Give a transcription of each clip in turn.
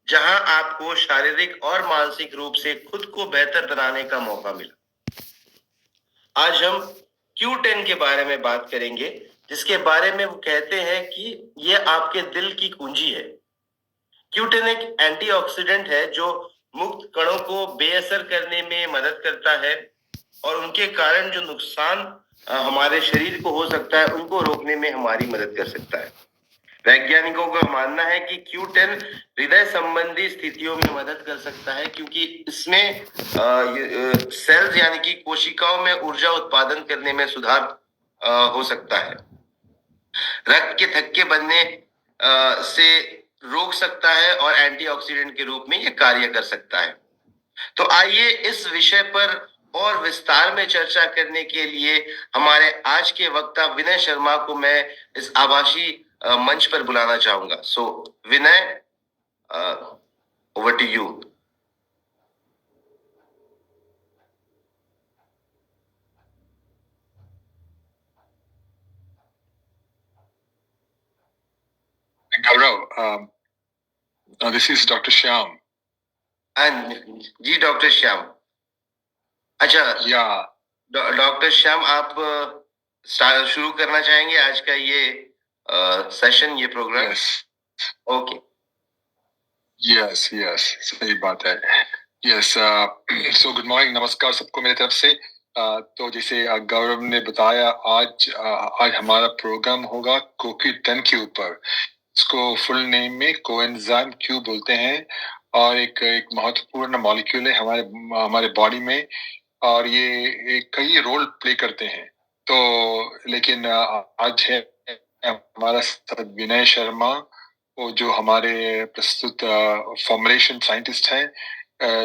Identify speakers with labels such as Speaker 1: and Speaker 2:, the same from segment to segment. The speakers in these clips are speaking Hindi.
Speaker 1: जहां आपको शारीरिक और मानसिक रूप से खुद को बेहतर बनाने का मौका मिला। आज हम Q10 के बारे में बात करेंगे, जिसके बारे में वो कहते हैं कि ये आपके दिल की कुंजी है। Q10 एक एंटीऑक्सीडेंट है जो मुक्त कणों को बेअसर करने में मदद करता है और उनके कारण जो नुकसान हमारे शरीर को हो सकता है उनको रोकने में हमारी मदद कर सकता है। वैज्ञानिकों का मानना है कि Q10 हृदय संबंधी स्थितियों में मदद कर सकता है, क्योंकि इसमें सेल्स यानी कि कोशिकाओं में ऊर्जा उत्पादन करने में सुधार हो सकता है। रक्त के थक्के बनने से रोक सकता है और एंटीऑक्सीडेंट के रूप में ये कार्य कर सकता है। तो आइए इस विषय पर और विस्तार में चर्चा करने के लिए हमारे आज के वक्ता विनय शर्मा को मैं इस आभासी मंच पर बुलाना चाहूंगा। So Vinay, over to you.
Speaker 2: Gaurav, this is Dr. Shyam.
Speaker 1: जी डॉक्टर श्याम। अच्छा,
Speaker 2: Yeah.
Speaker 1: डॉक्टर श्याम, आप शुरू करना चाहेंगे आज का ये सेशन, ये program?
Speaker 2: Yes.
Speaker 1: Okay.
Speaker 2: Yes, yes, सही बात है। Yes, so good morning, नमस्कार सबको मेरी तरफ से। तो जैसे गौरव ने बताया, आज हमारा प्रोग्राम होगा CoQ10 के ऊपर। इसको फुल नेम में कोएंजाइम Q बोलते हैं और एक महत्वपूर्ण मॉलिक्यूल है हमारे बॉडी में, और ये कई रोल प्ले करते हैं। तो लेकिन आज है हमारा साथ विनय शर्मा, वो जो हमारे प्रस्तुत फॉर्मुलेशन साइंटिस्ट हैं,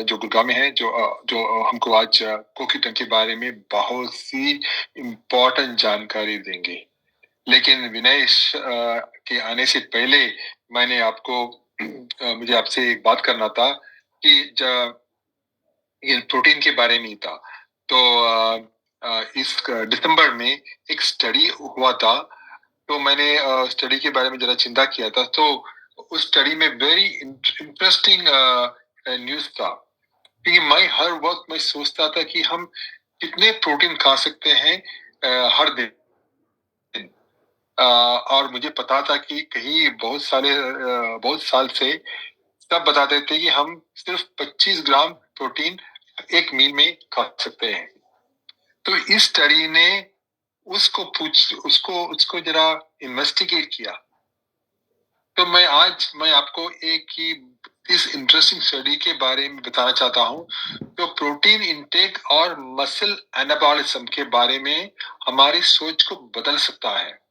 Speaker 2: जो गुड़गांव में है, जो हमको आज कोकीटन के बारे में बहुत सी इम्पोर्टेंट जानकारी देंगे। लेकिन विनय के आने से पहले मुझे आपसे एक बात करना था कि ये प्रोटीन के बारे में था। तो इस दिसंबर में एक स्टडी हुआ था, तो मैंने स्टडी के बारे में जरा चिंता किया था। तो उस स्टडी में वेरी इंटरेस्टिंग न्यूज़ था, क्योंकि मैं हर वक्त मैं सोचता था कि हम कितने प्रोटीन खा सकते हैं हर दिन। और मुझे पता था कि कहीं बहुत साल से सब बताते थे कि हम सिर्फ 25 ग्राम प्रोटीन एक मील में खा सकते हैं। तो इस स्टडी ने उसको जरा इन्वेस्टिगेट किया। तो मैं आपको इस इंटरेस्टिंग स्टडी के बारे में बताना चाहता हूँ। तो प्रोटीन इंटेक और मसल एनाबॉलिज्म के बारे में हमारी सोच को बदल सकता है।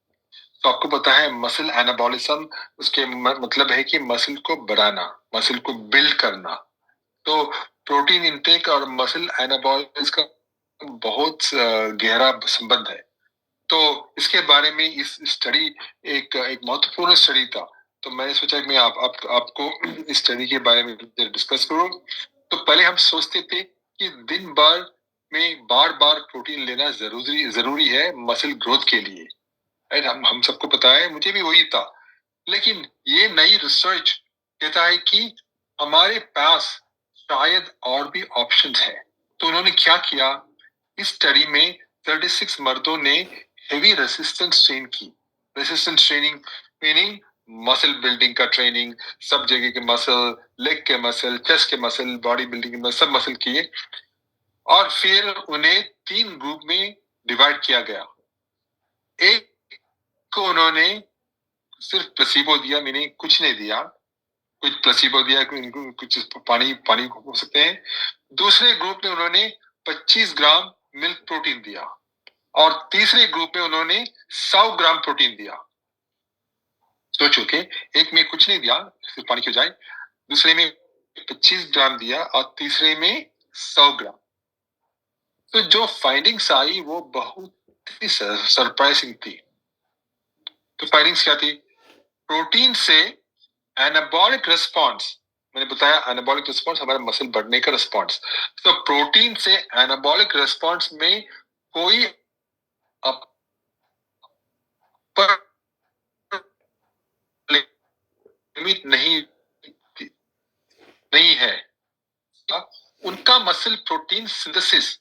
Speaker 2: तो आपको पता है मसल एनाबॉलिज्म, उसके मतलब है कि मसल को बढ़ाना, मसल को बिल्ड करना। तो प्रोटीन इंटेक और मसल एनाबॉलिज्म का बहुत गहरा संबंध है। तो इसके बारे में इस स्टडी एक महत्वपूर्ण स्टडी था। तो मैंने सोचा कि मैं आपको इस स्टडी के बारे में डिस्कस करूं। तो पहले हम सोचते थे कि दिन भर में बार बार प्रोटीन लेना जरूरी है मसल ग्रोथ के लिए। हम सबको पता है, मुझे भी वही था। लेकिन ये नई रिसर्च कहता है कि हमारे पास शायद और भी ऑप्शंस है। तो उन्होंने क्या किया, इस स्टडी में 36 मर्दों ने हेवी रेसिस्टेंस ट्रेन की। Resistance training meaning muscle building का ट्रेनिंग, सब जगह के मसल, लेग के मसल, चेस्ट के मसल, बॉडी बिल्डिंग के मसल, सब मसल किए। और फिर उन्हें 3 ग्रुप में डिवाइड किया गया। एक को उन्होंने सिर्फ प्लेसिबो दिया, मीनिंग कुछ नहीं दिया, कुछ प्लेसिबो दिया, कुछ पानी हो सकते हैं। दूसरे ग्रुप में उन्होंने 25 ग्राम मिल्क प्रोटीन दिया, और तीसरे ग्रुप में उन्होंने 100 ग्राम प्रोटीन दिया। सोचो कि एक में कुछ नहीं दिया, सिर्फ पानी क्यों जाए, दूसरे में 25 ग्राम दिया और तीसरे में 100 ग्राम। तो जो फाइंडिंग्स आई वो बहुत ही सरप्राइजिंग थी। तो फाइंडिंग्स क्या थी? प्रोटीन से एनाबॉलिक रिस्पॉन्स, मैंने बताया एनाबॉलिक रिस्पॉन्स हमारे मसल बढ़ने का रिस्पॉन्स। तो प्रोटीन से एनाबॉलिक रिस्पॉन्स में कोई लिमिट नहीं थी। नहीं है, उनका मसल प्रोटीन सिंथेसिस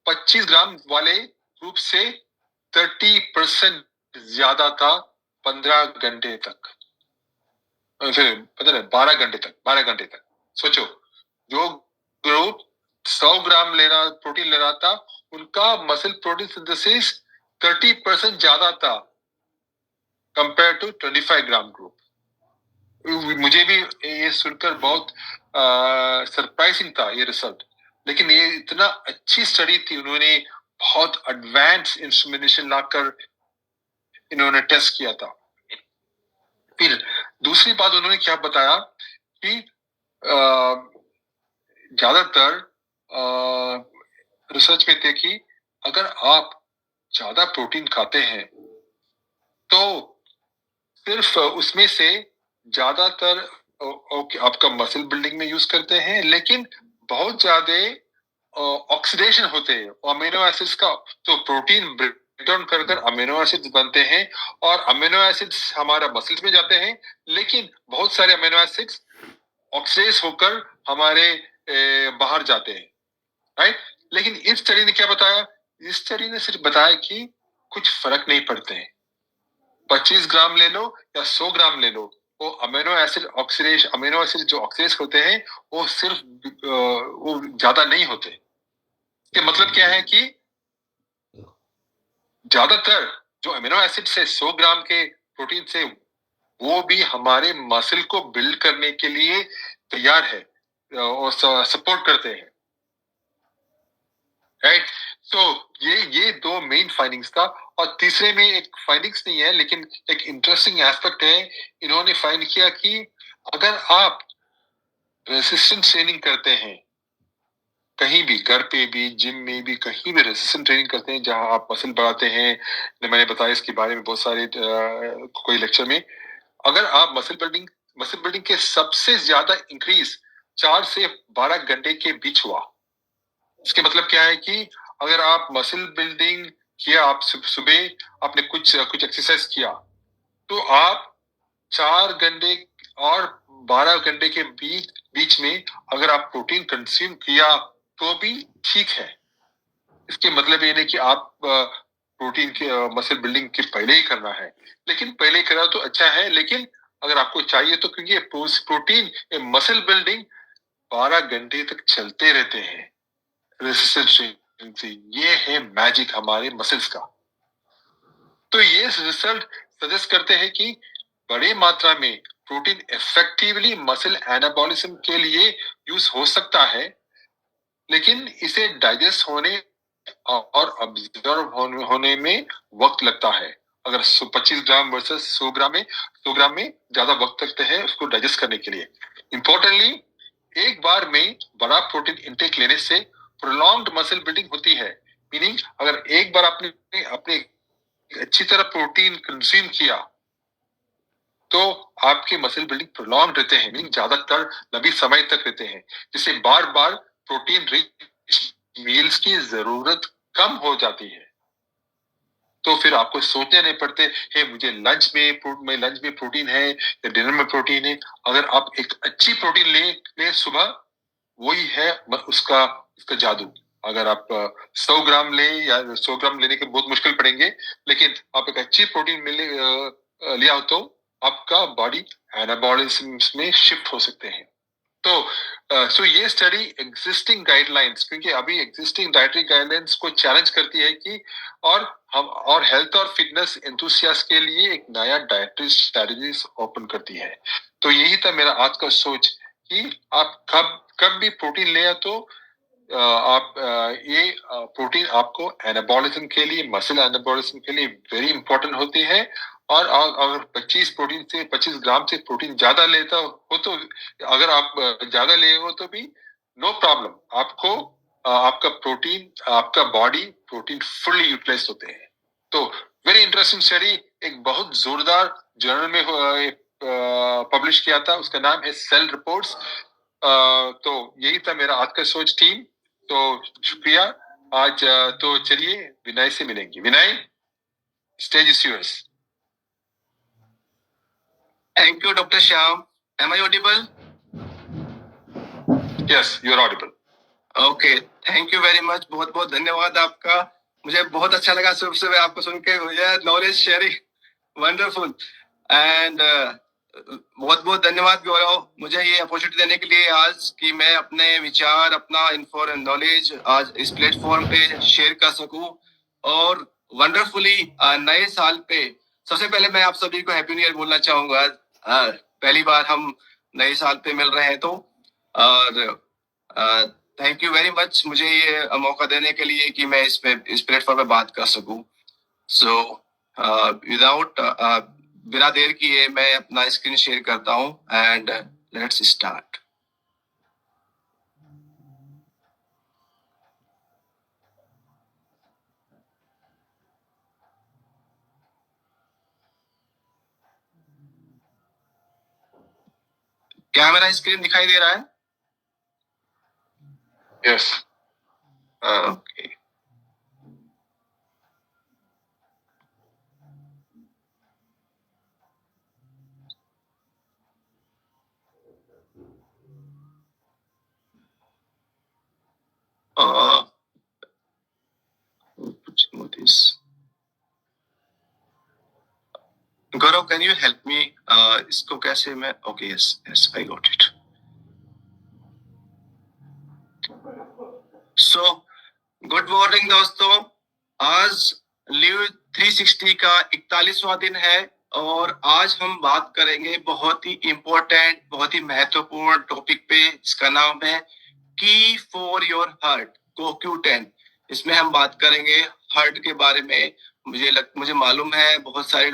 Speaker 2: 25 ग्राम वाले ग्रुप से 30% ज्यादा था 15 घंटे तक, फिर पता नहीं 12 घंटे तक। सोचो, जो ग्रुप 100 ग्राम प्रोटीन ले रहा था, उनका मसल प्रोटीन सिंथेसिस 30% ज्यादा था कंपेयर टू 25 ग्राम ग्रुप। मुझे भी ये सुनकर बहुत सरप्राइजिंग था ये रिजल्ट, लेकिन ये इतना अच्छी स्टडी थी, उन्होंने बहुत एडवांस इंस्ट्रूमेंटेशन लाकर इन्होंने टेस्ट किया था। फिर दूसरी बात उन्होंने क्या बताया कि ज्यादातर रिसर्च में थे कि अगर आप ज्यादा प्रोटीन खाते हैं तो सिर्फ उसमें से ज्यादातर आपका मसल बिल्डिंग में यूज करते हैं, लेकिन बहुत ज्यादा ऑक्सीडेशन होते हैं अमीनो एसिड्स का, तो प्रोटीन ब्रेक डाउन कर कर अमीनो एसिड्स बनते हैं और अमीनो एसिड्स हमारा मसल्स में जाते हैं, लेकिन बहुत सारे अमीनो एसिड्स ऑक्सीडाइज होकर हमारे बाहर जाते हैं, राइट। लेकिन इस स्टडी ने क्या बताया, इस स्टडी ने सिर्फ बताया कि कुछ फर्क नहीं पड़ते हैं, 25 ग्राम ले लो या 100 ग्राम ले लो, वो amino acid oxidation, amino acid जो ऑक्सीडेज होते हैं वो सिर्फ वो ज्यादा नहीं होते। इसके मतलब क्या है कि ज्यादातर जो अमीनो एसिड से 100 ग्राम के प्रोटीन से वो भी हमारे मसल को बिल्ड करने के लिए तैयार है और सपोर्ट करते हैं, राइट। तो ये दो मेन फाइंडिंग्स था। और तीसरे में एक फाइंडिंग्स नहीं है, लेकिन एक इंटरेस्टिंग एस्पेक्ट है, इन्होंने फाइंड किया कि अगर आप रेसिस्टेंस ट्रेनिंग करते हैं, कहीं भी, घर पे भी, जिम में भी, कहीं भी रेसिस्टेंस ट्रेनिंग करते हैं जहां आप मसल बढ़ाते हैं, मैंने बताया इसके बारे में बहुत सारे कोई लेक्चर में, अगर आप मसल बिल्डिंग के सबसे ज्यादा इंक्रीज 4 से 12 घंटे के बीच हुआ। इसके मतलब क्या है कि अगर आप मसल बिल्डिंग किया, आप सुबह आपने कुछ एक्सरसाइज किया, तो आप 4 घंटे और 12 घंटे के बीच में अगर आप प्रोटीन कंज्यूम किया तो भी ठीक है। इसके मतलब ये नहीं कि आप प्रोटीन के मसल बिल्डिंग के पहले ही करना है, लेकिन पहले करा तो अच्छा है, लेकिन अगर आपको चाहिए तो, क्योंकि प्रोटीन मसल बिल्डिंग 12 घंटे तक चलते रहते हैं रेसिस्टेंस ट्रेनिंग से। ये है मैजिक हमारे मसल्स का। तो ये रिजल्ट सजेस्ट करते हैं कि बड़े मात्रा में प्रोटीन इफेक्टिवली मसल एनाबॉलिज्म के लिए यूज हो सकता है, लेकिन इसे डाइजेस्ट होने और ऑब्जर्व होने में वक्त लगता है। अगर 25 ग्राम वर्सेस 100 ग्राम में ज्यादा वक्त लगते हैं उसको डाइजेस्ट करने के लिए। इंपॉर्टेंटली, एक बार में बड़ा प्रोटीन इंटेक लेने से प्रोलॉन्ग्ड मसल बिल्डिंग होती है। मीनिंग, अगर एक बार आपने अपने अच्छी तरह प्रोटीन कंज्यूम किया तो आपके मसल बिल्डिंग प्रोलॉन्ग रहते हैं, मीनिंग ज्यादातर लंबी समय तक रहते हैं, जिससे बार बार प्रोटीन रिच मील्स की जरूरत कम हो जाती है। तो फिर आपको सोचने नहीं पड़ते है मुझे लंच में प्रोटीन है या डिनर में प्रोटीन है। अगर आप एक अच्छी प्रोटीन ले सुबह, वही है उसका जादू। अगर आप 100 ग्राम ले या 100 ग्राम लेने के बहुत मुश्किल पड़ेंगे, लेकिन आप एक अच्छी प्रोटीन लिया हो तो आपका बॉडी एनाबॉलिज्म में शिफ्ट हो सकते हैं। तो ये स्टडी एग्जिस्टिंग गाइडलाइंस, क्योंकि अभी एग्जिस्टिंग डाइटरी गाइडलाइंस को चैलेंज करती है कि और हेल्थ और फिटनेस एंथुसियास्ट के लिए एक नया डाइटरी स्ट्रेटजीज ओपन करती है। तो यही था मेरा आज का सोच कि आप कब भी प्रोटीन ले तो आप ये प्रोटीन आपको एनाबॉलिज्म के लिए, मसल एनाबॉलिज्म के लिए वेरी इंपॉर्टेंट होती है। और अगर 25 ग्राम से प्रोटीन ज्यादा लेता हो तो, अगर आप ज्यादा ले हो तो भी नो प्रॉब्लम, आपको आपका प्रोटीन, आपका बॉडी प्रोटीन फुल्ली यूटिलाइज होते हैं। तो वेरी इंटरेस्टिंग स्टडी, एक बहुत जोरदार जर्नल में पब्लिश किया था, उसका नाम है सेल रिपोर्ट्स। तो यही था मेरा आज का सोच टीम। तो शुक्रिया आज। तो चलिए विनय से मिलेंगे। Vinay, stage is yours.
Speaker 1: Thank you, Dr. Shyam. Am I audible?
Speaker 2: Yes, you're audible.
Speaker 3: Okay, thank you very much, बहुत बहुत धन्यवाद आपका। मुझे बहुत अच्छा लगा सुबह सुबह आपको सुन के, नॉलेज शेयरिंग वंडरफुल एंड बहुत बहुत धन्यवाद गौरव, मुझे ये अपॉर्चुनिटी देने के लिए आज कि मैं अपने विचार, अपना इन्फो नॉलेज आज इस प्लेटफॉर्म पे शेयर कर सकूं। और वंडरफुली नए साल पे सबसे पहले मैं आप सभी को हैप्पी न्यू ईयर बोलना चाहूंगा। पहली बार हम नए साल पे मिल रहे हैं, तो और थैंक यू वेरी मच मुझे ये मौका देने के लिए कि मैं इस प्लेटफॉर्म पे बात कर सकूं। सो विदाउट बिना देर किए मैं अपना स्क्रीन शेयर करता हूं एंड लेट्स स्टार्ट। क्या मेरा स्क्रीन दिखाई दे रहा है?
Speaker 2: Yes.
Speaker 3: Okay, Gaurav can you help me, इसको कैसे मैं, okay yes yes I got it. So good morning दोस्तों, आज लिव 360 का 41वां दिन है और आज हम बात करेंगे बहुत ही इंपॉर्टेंट, बहुत ही महत्वपूर्ण टॉपिक पे, जिसका नाम है की फॉर योर हार्ट, CoQ10। इसमें हम बात करेंगे हार्ट के बारे में। मुझे मालूम है बहुत सारे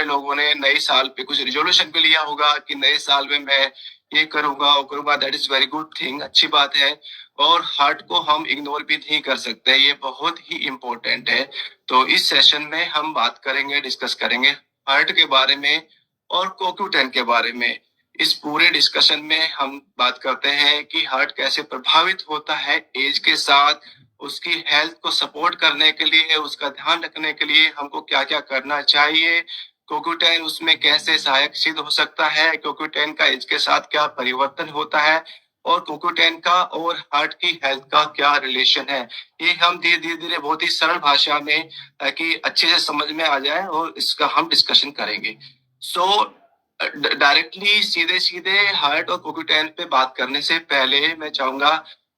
Speaker 3: लोगों ने नए साल पे कुछ रिजोल्यूशन भी लिया होगा कि नए साल में मैं ये करूंगा वो करूंगा। That is very good thing, अच्छी बात है। और हार्ट को हम इग्नोर भी नहीं कर सकते, ये बहुत ही इम्पोर्टेंट है। तो इस सेशन में हम बात करेंगे, डिस्कस करेंगे हार्ट के बारे में और CoQ10 के बारे में। इस पूरे डिस्कशन में हम बात करते हैं कि हार्ट कैसे प्रभावित होता है एज के साथ, उसकी हेल्थ को सपोर्ट करने के लिए, उसका ध्यान रखने के लिए हमको क्या क्या करना चाहिए, CoQ10 उसमें कैसे सहायक सिद्ध हो सकता है, CoQ10 का एज के साथ क्या परिवर्तन होता है और CoQ10 का और हार्ट की हेल्थ का क्या रिलेशन है। ये हम धीरे धीरे बहुत ही सरल भाषा में, ताकि अच्छे से समझ में आ जाए, और इसका हम डिस्कशन करेंगे। सो डायरेक्टली सीधे सीधे हार्ट और CoQ10 पे बात करने से पहले मैं चाहूंगा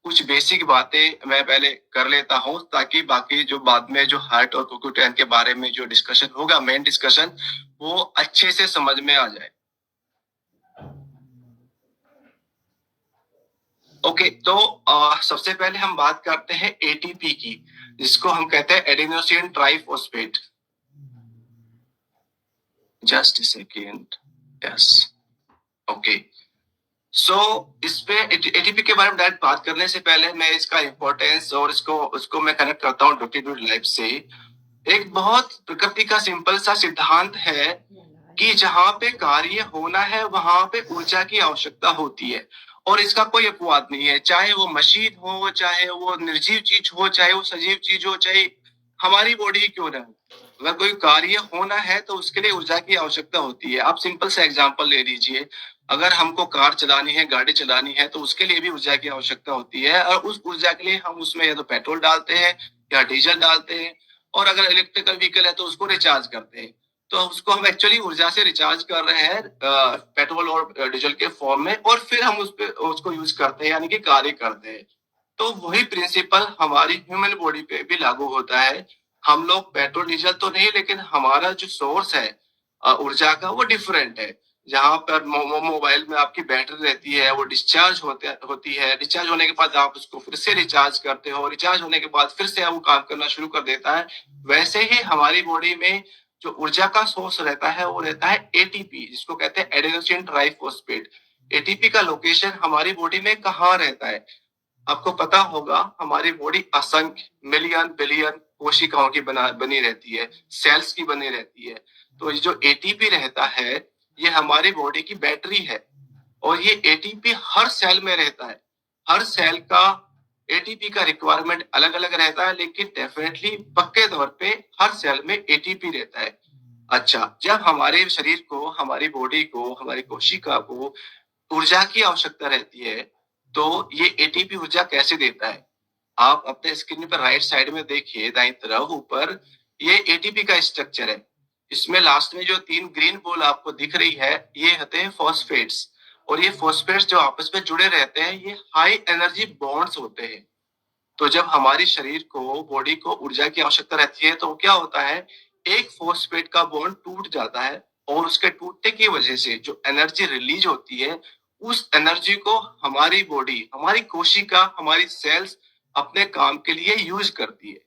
Speaker 3: कुछ बेसिक बातें मैं पहले कर लेता हूं, ताकि बाकी जो बाद में जो हार्ट और CoQ10 के बारे में जो डिस्कशन होगा, मेन डिस्कशन, वो अच्छे से समझ में आ जाए। ओके, तो सबसे पहले हम बात करते हैं एटीपी की, जिसको हम कहते हैं adenosine triphosphate. Just a second, yes, okay. So इस पे एटीपी के बारे में डायरेक्ट बात करने से पहले मैं इसका इंपॉर्टेंस और उसको मैं कनेक्ट करता हूँ डे लाइफ से। एक बहुत प्रकृति का सिंपल सा सिद्धांत है कि जहाँ पे कार्य होना है वहां पे ऊर्जा की आवश्यकता होती है, और इसका कोई अपवाद नहीं है। चाहे वो मशीन हो, चाहे वो निर्जीव चीज हो, चाहे वो सजीव चीज हो, चाहे हमारी बॉडी क्यों ना हो, अगर कोई कार्य होना है तो उसके लिए ऊर्जा की आवश्यकता होती है। आप सिंपल सा एग्जांपल ले लीजिए, अगर हमको कार चलानी है, गाड़ी चलानी है, तो उसके लिए भी ऊर्जा की आवश्यकता होती है, और उस ऊर्जा के लिए हम उसमें या तो पेट्रोल डालते हैं या डीजल डालते हैं, और अगर इलेक्ट्रिकल व्हीकल है तो उसको रिचार्ज करते हैं। तो उसको हम एक्चुअली ऊर्जा से रिचार्ज कर रहे हैं पेट्रोल और डीजल के फॉर्म में, और फिर हम उसको यूज करते हैं, यानी कि कार्य करते हैं। तो वही प्रिंसिपल हमारी ह्यूमन बॉडी पे भी लागू होता है। हम लोग पेट्रोल डीजल तो नहीं, लेकिन हमारा जो सोर्स है ऊर्जा का, वो डिफरेंट है। जहाँ पर मोबाइल में आपकी बैटरी रहती है, वो डिस्चार्ज होती है, डिस्चार्ज होने के बाद आप उसको फिर से रिचार्ज करते हो, रिचार्ज होने के बाद फिर से वो काम करना शुरू कर देता है। वैसे ही हमारी बॉडी में जो ऊर्जा का सोर्स रहता है वो रहता है एटीपी, जिसको कहते हैं एडेनोसिन ट्राइफॉस्फेट। एटीपी का लोकेशन हमारी बॉडी में कहाँ रहता है? आपको पता होगा हमारी बॉडी असंख्य मिलियन बिलियन कोशिकाओं की बनी रहती है, सेल्स की बनी रहती है। तो ये जो एटीपी रहता है, ये हमारी बॉडी की बैटरी है, और ये एटीपी हर सेल में रहता है। हर सेल का एटीपी का रिक्वायरमेंट अलग अलग रहता है, लेकिन डेफिनेटली पक्के तौर पे हर सेल में एटीपी रहता है। अच्छा, जब हमारे शरीर को, हमारी बॉडी को, हमारी कोशिका को ऊर्जा की आवश्यकता रहती है, तो ये एटीपी ऊर्जा कैसे देता है? आप अपने स्क्रीन पर राइट साइड में देखिए, दाईं तरफ ऊपर, ये एटीपी का स्ट्रक्चर है। इसमें लास्ट में जो 3 ग्रीन बॉल आपको दिख रही है, ये होते हैं फॉस्फेट्स, और ये फॉस्फेट्स जो आपस में जुड़े रहते हैं, ये हाई एनर्जी बॉन्ड्स होते हैं। तो जब हमारे शरीर को, बॉडी को ऊर्जा की आवश्यकता रहती है, तो क्या होता है, एक फॉस्फेट का बॉन्ड टूट जाता है, और उसके टूटने की वजह से जो एनर्जी रिलीज होती है, उस एनर्जी को हमारी बॉडी, हमारी कोशिका, हमारी सेल्स अपने काम के लिए यूज करती है।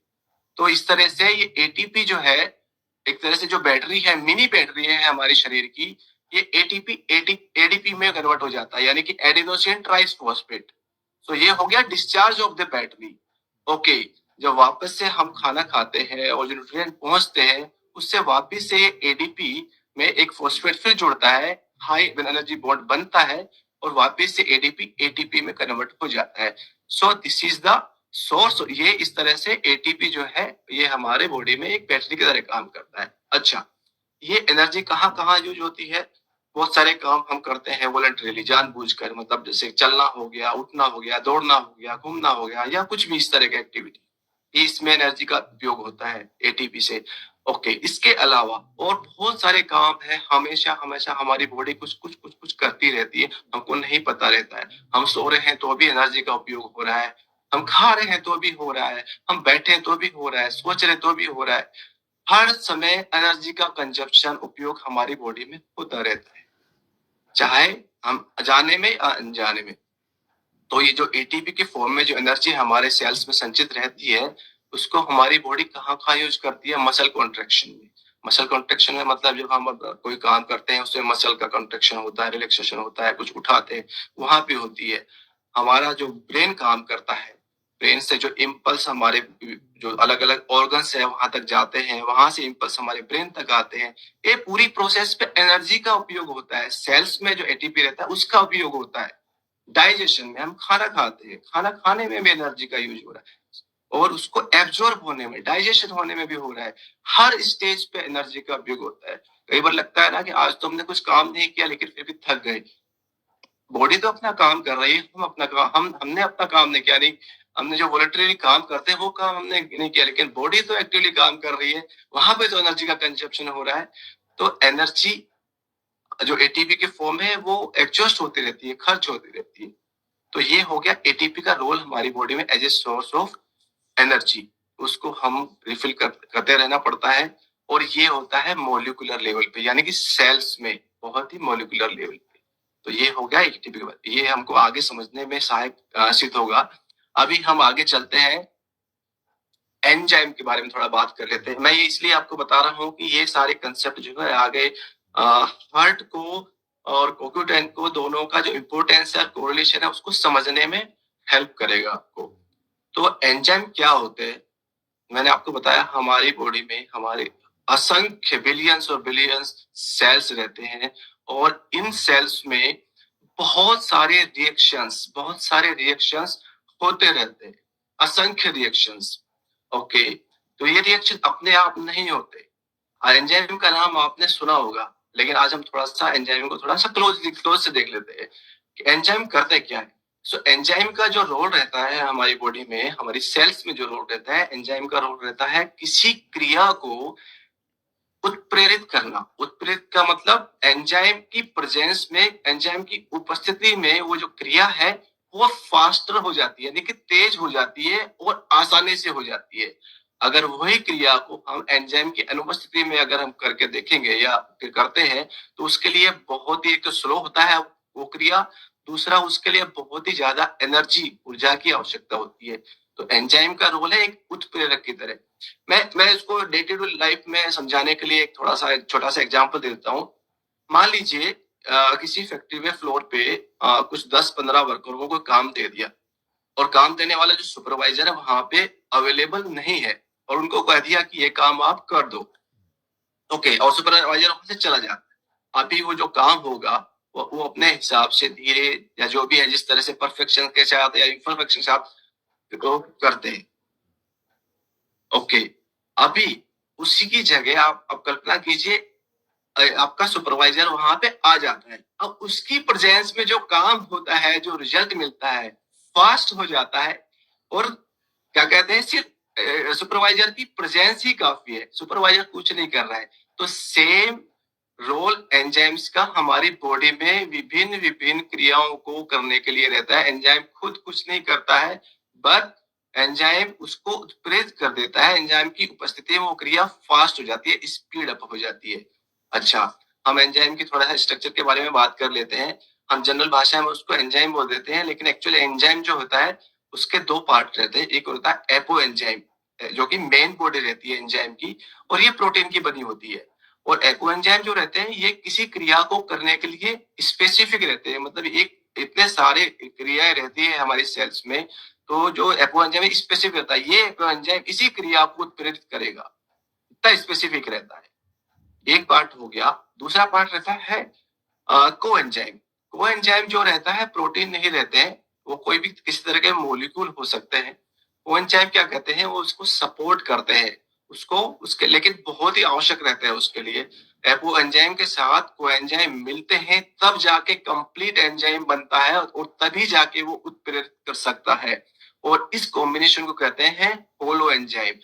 Speaker 3: तो इस तरह से ये एटीपी जो है, एक तरह से जो बैटरी है, मिनी बैटरी है हमारे शरीर की, ये एटीपी एडीपी में कन्वर्ट हो जाता है, यानी कि एडिनोसिन ट्राइफॉस्फेट। तो ये हो गया discharge of the battery. Okay, जब वापस से हम खाना खाते हैं और जो न्यूट्रिएंट पहुंचते हैं, उससे वापस से एडीपी में एक फॉस्फेट फिर जुड़ता है, हाई एनर्जी बॉन्ड बनता है, और वापस से एडीपी एटीपी में कन्वर्ट हो जाता है। So this is the source. ये इस तरह से एटीपी जो है, ये हमारे बॉडी में एक बैटरी की तरह काम करता है। अच्छा, ये एनर्जी कहाँ कहाँ यूज होती है? बहुत सारे काम हम करते हैं वॉलंटरीली, जानबूझकर, मतलब जैसे चलना हो गया, उठना हो गया, दौड़ना हो गया, घूमना हो गया, या कुछ भी इस तरह की एक्टिविटी, इसमें एनर्जी का उपयोग होता है एटीपी से। ओके, इसके अलावा और बहुत सारे काम है, हमेशा हमेशा हमारी बॉडी कुछ कुछ कुछ कुछ करती रहती है, हमको नहीं पता रहता है। हम सो रहे हैं तो भी एनर्जी का उपयोग हो रहा है, हम खा रहे हैं तो भी हो रहा है, हम बैठे हैं तो भी हो रहा है, सोच रहे तो भी हो रहा है। हर समय एनर्जी का कंजप्शन, उपयोग हमारी बॉडी में होता रहता है, चाहे हम जाने में या अनजाने में। तो ये जो एटीपी के फॉर्म में जो एनर्जी हमारे सेल्स में संचित रहती है, उसको हमारी बॉडी कहाँ कहाँ यूज करती है? मसल कॉन्ट्रेक्शन में। मसल कॉन्ट्रेक्शन में मतलब जब हम कोई काम करते हैं, उसमें मसल का कॉन्ट्रेक्शन होता है, रिलैक्सेशन होता है, कुछ उठाते हैं, वहां पे होती है। हमारा जो ब्रेन काम करता है, ब्रेन से जो इम्पल्स हमारे जो अलग अलग ऑर्गन्स है वहां तक जाते हैं, वहां से इम्पल्स हमारे ब्रेन तक आते हैं, ये पूरी प्रोसेस पे एनर्जी का उपयोग होता है। सेल्स में जो एटीपी रहता है, उसका उपयोग होता है। डाइजेशन में, हम खाना खाते हैं, खाना खाने में भी एनर्जी का यूज हो रहा है, और उसको एब्जॉर्ब होने में, डाइजेशन होने में भी हो रहा है। हर स्टेज पे एनर्जी का उपयोग होता है। कई बार लगता है ना कि आज तो हमने कुछ काम नहीं किया, लेकिन फिर भी थक गए। बॉडी तो अपना काम कर रही है, हम अपना काम, हमने अपना काम नहीं किया। नहीं, हमने जो वॉलंटरी काम करते हैं वो काम हमने नहीं किया, लेकिन बॉडी तो एक्टिवली काम कर रही है, वहां पे तो एनर्जी का कंजप्शन हो रहा है। तो एनर्जी जो एटीपी के फॉर्म है, वो एडजस्ट होती रहती है, खर्च होती रहती है। तो ये हो गया एटीपी का रोल हमारी बॉडी में as a source of energy. उसको हम रिफिल करते रहना पड़ता है, और ये होता है मॉलिक्यूलर लेवल पे, यानी कि सेल्स में, बहुत ही मॉलिक्यूलर लेवल पे। तो ये हो गया एटीपी के बारे में। ये हमको आगे समझने में सहायक सिद्ध होगा। अभी हम आगे चलते हैं, एंजाइम के बारे में थोड़ा बात कर लेते हैं। मैं ये इसलिए आपको बता रहा हूँ कि ये सारे कंसेप्ट जो है आगे हार्ट को और कोक्यूटेन को, दोनों का जो इम्पोर्टेंस है, कोरिलेशन है, उसको समझने में हेल्प करेगा आपको। तो एंजाइम क्या होते हैं? मैंने आपको बताया, हमारी बॉडी में हमारे असंख्य बिलियंस और बिलियंस सेल्स रहते हैं, और इन सेल्स में बहुत सारे रिएक्शंस होते रहते हैं, असंख्य रिएक्शंस। ओके, तो ये रिएक्शन अपने आप नहीं होते। एंजाइम का नाम आपने सुना होगा, लेकिन आज हम थोड़ा सा एंजाइम को थोड़ा सा क्लोज से देख लेते हैं कि एंजाइम करते क्या है। सो एंजाइम का जो रोल रहता है हमारी बॉडी में, हमारी सेल्स में जो रोल रहता है, एंजाइम का रोल रहता है किसी क्रिया को उत्प्रेरित करना। उत्प्रेरित का मतलब एंजाइम की प्रेजेंस में, एंजाइम की उपस्थिति में वो जो क्रिया है वो फास्टर हो जाती है, यानी कि तेज हो जाती है और आसानी से हो जाती है। अगर वही क्रिया को हम एंजाइम की अनुपस्थिति में अगर हम करके देखेंगे या करते हैं, तो उसके लिए बहुत ही स्लो होता है वो क्रिया, दूसरा उसके लिए बहुत ही ज्यादा एनर्जी, ऊर्जा की आवश्यकता होती है। तो एंजाइम का रोल है एक उत्प्रेरक की तरह। मैं इसको डे टू डे लाइफ में समझाने के लिए एक थोड़ा सा छोटा सा एग्जांपल दे देता हूँ। मान लीजिए किसी फैक्ट्री में फ्लोर पे कुछ 10-15 वर्करों को काम दे दिया, और काम देने वाला जो सुपरवाइजर है वहां पे अवेलेबल नहीं है, और उनको कह दिया कि ये काम आप कर दो। ओके, और सुपरवाइजर वहां से चला जाता है। अभी वो जो काम होगा वो अपने हिसाब से धीरे, या जो भी है, जिस तरह से परफेक्शन के साथ या इम्परफेक्शन के साथ को करते हैं। ओके, अभी उसी की जगह आप कल्पना कीजिए, आपका सुपरवाइजर वहां पे आ जाता है। अब उसकी प्रेजेंस में जो काम होता है, जो रिजल्ट मिलता है, फास्ट हो जाता है। और क्या कहते हैं, सिर्फ सुपरवाइजर की प्रेजेंस ही काफी है, सुपरवाइजर कुछ नहीं कर रहा है। तो सेम रोल एंजाइम्स का हमारी बॉडी में विभिन्न विभिन्न क्रियाओं को करने के लिए रहता है। एंजाइम खुद कुछ नहीं करता है, बट एंजाइम उसको उत्प्रेरित कर देता है। एंजाइम की उपस्थिति में वो क्रिया फास्ट हो जाती है, स्पीड अप हो जाती है। अच्छा, हम एंजाइम की थोड़ा सा स्ट्रक्चर के बारे में बात कर लेते हैं। हम जनरल भाषा में उसको एंजाइम बोल देते हैं, लेकिन एक्चुअली एंजाइम जो होता है उसके दो पार्ट रहते हैं। एक होता है एपो एंजाइम, जो कि मेन बॉडी रहती है एंजाइम की, और ये प्रोटीन की बनी होती है। और एपो एंजाइम जो रहते हैं ये किसी क्रिया को करने के लिए स्पेसिफिक रहते हैं, मतलब एक इतने सारे क्रियाएं रहती है हमारी सेल्स में, तो जो एपो एंजाइम स्पेसिफिक रहता है, ये एपो एंजाइम इसी क्रिया को उत्प्रेरित करेगा, इतना स्पेसिफिक रहता है। एक पार्ट हो गया। दूसरा पार्ट रहता है को एंजाइम। को एंजाइम जो रहता है प्रोटीन नहीं रहते हैं, वो कोई भी किसी तरह के मॉलिक्यूल हो सकते हैं। को एंजाइम क्या कहते हैं, वो उसको सपोर्ट करते हैं, उसको उसके लेकिन बहुत ही आवश्यक रहते हैं उसके लिए। एपो एंजाइम के साथ को एंजाइम मिलते हैं तब जाके कंप्लीट एंजाइम बनता है, और तभी जाके वो उत्प्रेरित कर सकता है। और इस कॉम्बिनेशन को कहते हैं होलो एंजाइम।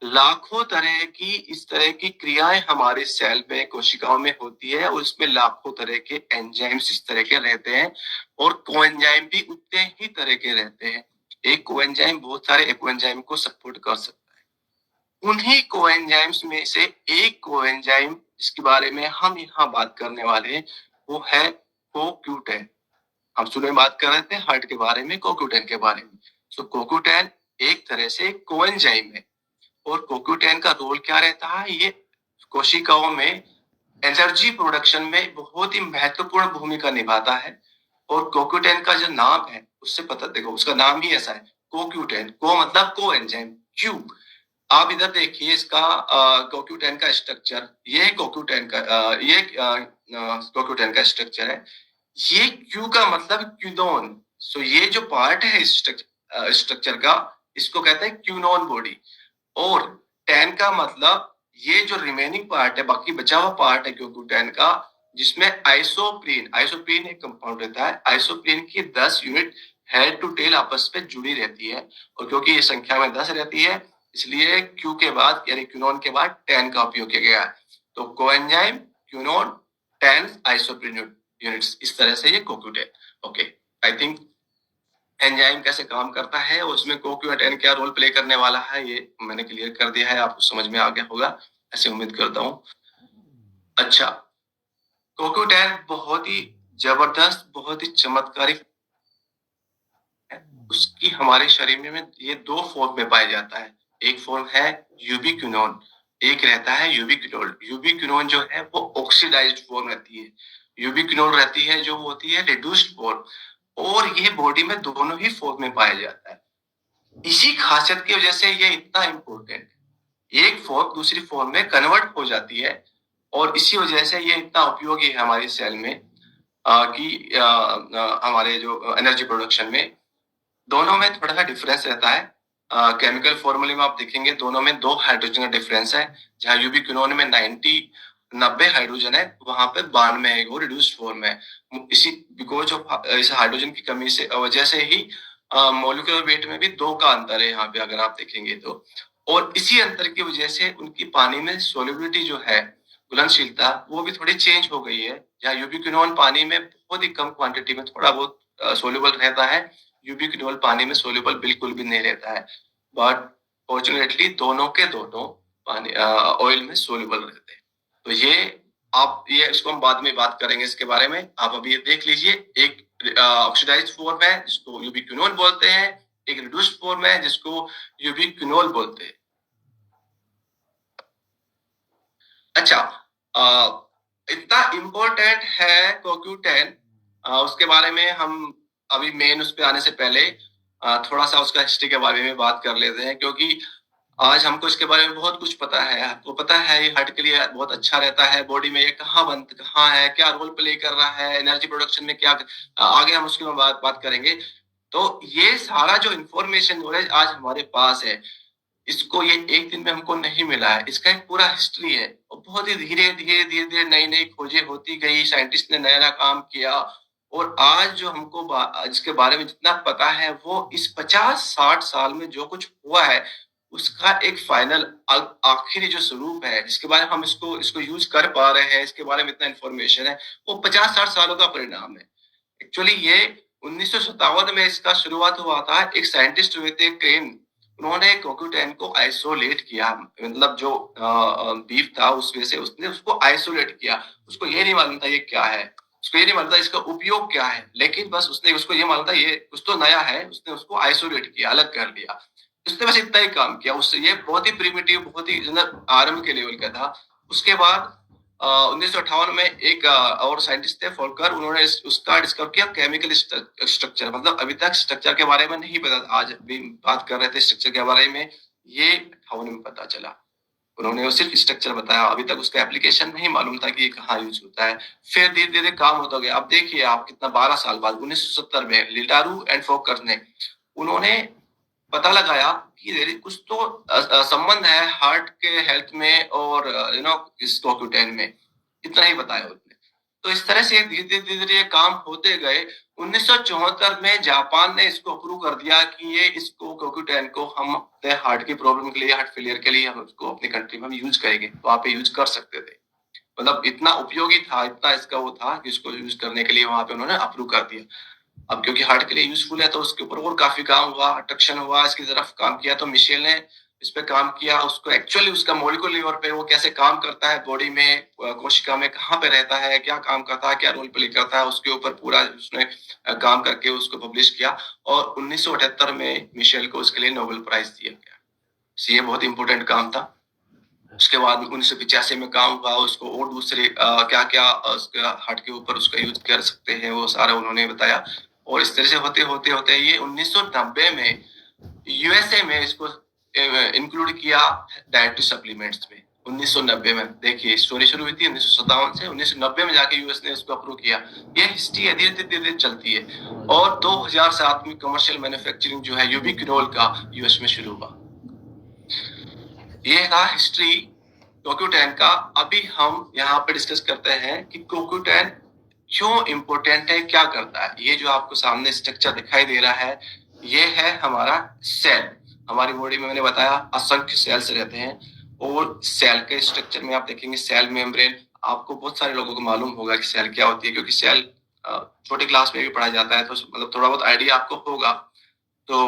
Speaker 3: लाखों तरह की इस तरह की क्रियाएं हमारे सेल में, कोशिकाओं में होती है, और उसमें लाखों तरह के एंजाइम्स इस तरह के रहते हैं, और कोएंजाइम भी उतने ही तरह के रहते हैं। एक कोएंजाइम बहुत सारे एपोएंजाइम को सपोर्ट कर सकता है। उन्हीं कोएंजाइम्स में से एक कोएंजाइम जिसके बारे में हम यहाँ बात करने वाले हैं वो है CoQ10। हम शुरू में बात कर रहे थे हार्ट के बारे में, CoQ10 के बारे में। सो CoQ10 एक तरह से कोएंजाइम है, और CoQ10 का रोल क्या रहता है, ये कोशिकाओं में एनर्जी प्रोडक्शन में बहुत ही महत्वपूर्ण भूमिका निभाता है। और CoQ10 का जो नाम है उससे पता, देखो उसका नाम ही ऐसा है CoQ10। को मतलब को एंजाइम, Q। आप इधर देखिए इसका CoQ10 का स्ट्रक्चर, ये CoQ10 का CoQ10 का स्ट्रक्चर है। ये Q का मतलब क्यूनोन। सो ये जो पार्ट है इस स्ट्रक्चर का, इसको कहते हैं क्यूनोन बॉडी। और 10 का मतलब ये जो रिमेनिंग पार्ट है, बाकी बचा हुआ पार्ट है CoQ10 का, जिसमें आइसोप्रीन एक कंपाउंड रहता है। आइसोप्रीन की 10 यूनिट हेड टू टेल आपस में जुड़ी रहती है, और क्योंकि ये संख्या में 10 रहती है इसलिए Q के बाद यानी क्यूनोन के बाद 10 का उपयोग किया गया है। तो कोएंजाइम, क्यूनोन, 10 आइसोप्रीन यूनिट्स, इस तरह से ये CoQ10। Okay, I think enzyme कैसे काम करता है और उसमें CoQ10 क्या रोल प्ले करने वाला है ये मैंने क्लियर कर दिया है, आपको समझ में आ गया होगा, ऐसे उम्मीद करता हूँ। अच्छा, CoQ10 बहुत ही जबरदस्त, बहुत ही चमत्कारिक है। उसकी हमारे शरीर में ये दो फॉर्म में पाया जाता है। एक फॉर्म है यूबिक्विनोन, एक रहता है यूबिक्विनोल। यूबिक्विनोन जो है वो ऑक्सीडाइज्ड फॉर्म रहती है, यूबिक्विनोल रहती है जो होती है रिड्यूस्ड फॉर्म, और ये बॉडी में दोनों ही फॉर्म में पाया जाता है। इसी खासियत की वजह से ये इतना इंपॉर्टेंट है, एक फॉर्म दूसरी फॉर्म में कन्वर्ट हो जाती है, और इसी वजह से ये इतना उपयोगी है हमारी सेल में कि हमारे जो एनर्जी प्रोडक्शन में। दोनों में थोड़ा सा डिफरेंस रहता है। केमिकल फॉर्मूले में आप देखेंगे दोनों में 2 हाइड्रोजन का डिफरेंस है। जहाँ यूबिक्विनोन में 90 हाइड्रोजन है, वहां पे 92 है, वो रिड्यूस्ड फॉर्म है। इसी बिकॉज ऑफ इस हाइड्रोजन की कमी से वजह से ही मॉलिक्यूलर वेट में भी 2 का अंतर है यहाँ पे, अगर आप देखेंगे तो। और इसी अंतर की वजह से उनकी पानी में सोलिबिलिटी जो है, घुलनशीलता, वो भी थोड़ी चेंज हो गई है। जहाँ यूबिक्विनोन पानी में बहुत ही कम क्वांटिटी में थोड़ा बहुत सोल्यूबल रहता है, यूबिक्विनोल पानी में सोल्यूबल बिल्कुल भी नहीं रहता है। बट फॉर्चुनेटली दोनों के दोनों पानी ऑयल में सोल्यूबल रहते हैं। तो ये इसको हम बाद में बात करेंगे इसके बारे में। आप अभी ये देख लीजिए, एक ऑक्सीडाइज्ड फॉर्म है जिसको यूबिक्विनोल बोलते हैं, एक रिड्यूस्ड फॉर्म है जिसको यूबिक्विनोल बोलते हैं। अच्छा, इतना इम्पोर्टेंट है CoQ10, उसके बारे में हम अभी मेन उस पे आने से पहले थोड़ा सा उसका हिस्ट्री के बारे में बात कर लेते हैं, क्योंकि आज हमको इसके बारे में बहुत कुछ पता है। आपको पता है ये हार्ट के लिए बहुत अच्छा रहता है, बॉडी में ये कहाँ है, क्या रोल प्ले कर रहा है, एनर्जी प्रोडक्शन में क्या, आगे हम उसकी बात करेंगे। तो ये सारा जो इंफॉर्मेशन नॉलेज आज हमारे पास है, इसको ये एक दिन में हमको नहीं मिला है, इसका एक पूरा हिस्ट्री है, और बहुत ही धीरे धीरे नई नई खोजें होती गई, साइंटिस्ट ने नया नया काम किया, और आज जो हमको इसके बारे में जितना पता है वो इस 50-60 साल में जो कुछ हुआ है उसका एक फाइनल आखिरी जो स्वरूप है जिसके बारे में हम इसको यूज कर पा रहे हैं, इसके बारे में इतना इन्फॉर्मेशन है, वो 50-60 सालों का परिणाम है। एक्चुअली ये 1957 में इसका शुरुआत हुआ था। एक साइंटिस्ट हुए थे क्रेन, उन्होंने कोक्यूटेन को आइसोलेट किया, मतलब जो बीफ था उसमें से उसने उसको आइसोलेट किया। उसको ये नहीं मालूम था ये क्या है, उसको ये नहीं मालूम था इसका उपयोग क्या है, लेकिन बस उसने उसको ये मालूम था ये कुछ तो नया है, उसने उसको आइसोलेट किया, अलग कर लिया। उसने बस इतना ही काम किया, उससे ये बहुत ही प्रिमिटिव, बहुत ही आरंभ के लेवल का था। उसके बाद 1958 में एक और साइंटिस्ट थे फोल्कर, उन्होंने उसका डिस्कवर किया केमिकल स्ट्रक्चर, मतलब अभी तक स्ट्रक्चर के बारे में नहीं पता, आज भी बात कर रहे थे स्ट्रक्चर के बारे में, ये 58 में पता चला। उन्होंने वो सिर्फ स्ट्रक्चर बताया, अभी तक उसका एप्लीकेशन नहीं मालूम था कि ये कहाँ यूज होता है। फिर धीरे धीरे काम होता गया। अब देखिए आप कितना 12 साल बाद 1970 में लिटारू एंड फोकर ने उन्होंने पता लगाया कि कुछ तो संबंध है हार्ट के हेल्थ में और इस कोक्यूटेन में, इतना ही बताया उसने। तो इस तरह से धीरे धीरे काम होते गए। 1974 में जापान ने इसको अप्रूव कर दिया कि ये इसको कोक्यूटेन को हम अपने हार्ट की प्रॉब्लम के लिए, हार्ट फेलियर के लिए हम उसको अपनी कंट्री में हम यूज करेंगे, वहां पे यूज कर सकते थे। मतलब इतना उपयोगी था, इतना इसका वो था कि इसको यूज करने के लिए वहां पे उन्होंने अप्रूव कर दिया। अब क्योंकि हार्ट के लिए यूजफुल है तो उसके ऊपर और काफी काम हुआ, अट्रैक्शन हुआ, इसकी तरफ काम किया। तो मिशेल ने इस पे काम किया, उसको एक्चुअली उसका मॉलिक्यूलर लेवल पे वो कैसे काम करता है बॉडी में, कोशिका में कहाँ पे रहता है, क्या काम करता है, क्या रोल प्ले करता है, उसके ऊपर पूरा उसने काम करके उसको पब्लिश किया। और 1978 में मिशेल को उसके लिए नोबेल प्राइज दिया गया। ये बहुत इंपॉर्टेंट काम था। उसके बाद 1985 में काम हुआ, उसको और दूसरे क्या क्या उसका हार्ट के ऊपर उसका यूज कर सकते हैं वो सारा उन्होंने बताया। और इस तरह से होते होते होते ये 1990 में यूएसए में इसको इंक्लूड किया डाइटरी सप्लीमेंट्स में। 1990 में देखिए स्टोरी शुरू हुई थी 1957 से, 1990 में जाके यूएस ने इसको अप्रूव किया। ये हिस्ट्री है, धीरे धीरे चलती है। और 2007 में कमर्शियल मैन्युफैक्चरिंग जो है यूबिक्विनोल का यूएस में शुरू हुआ। ये था हिस्ट्री कोक्यूटेन का। अभी हम यहाँ पे डिस्कस करते हैं कि कोक्यूटेन क्यों इम्पोर्टेंट है, क्या करता है। ये जो आपको सामने स्ट्रक्चर दिखाई दे रहा है, ये है हमारा सेल। हमारी बॉडी में मैंने बताया असंख्य सेल्स रहते हैं, और सेल के स्ट्रक्चर में आप देखेंगे सेल मेम्ब्रेन। आपको बहुत सारे लोगों को मालूम होगा कि सेल क्या होती है, क्योंकि सेल छोटे क्लास में भी पढ़ा जाता है, तो मतलब थोड़ा बहुत आइडिया आपको होगा। तो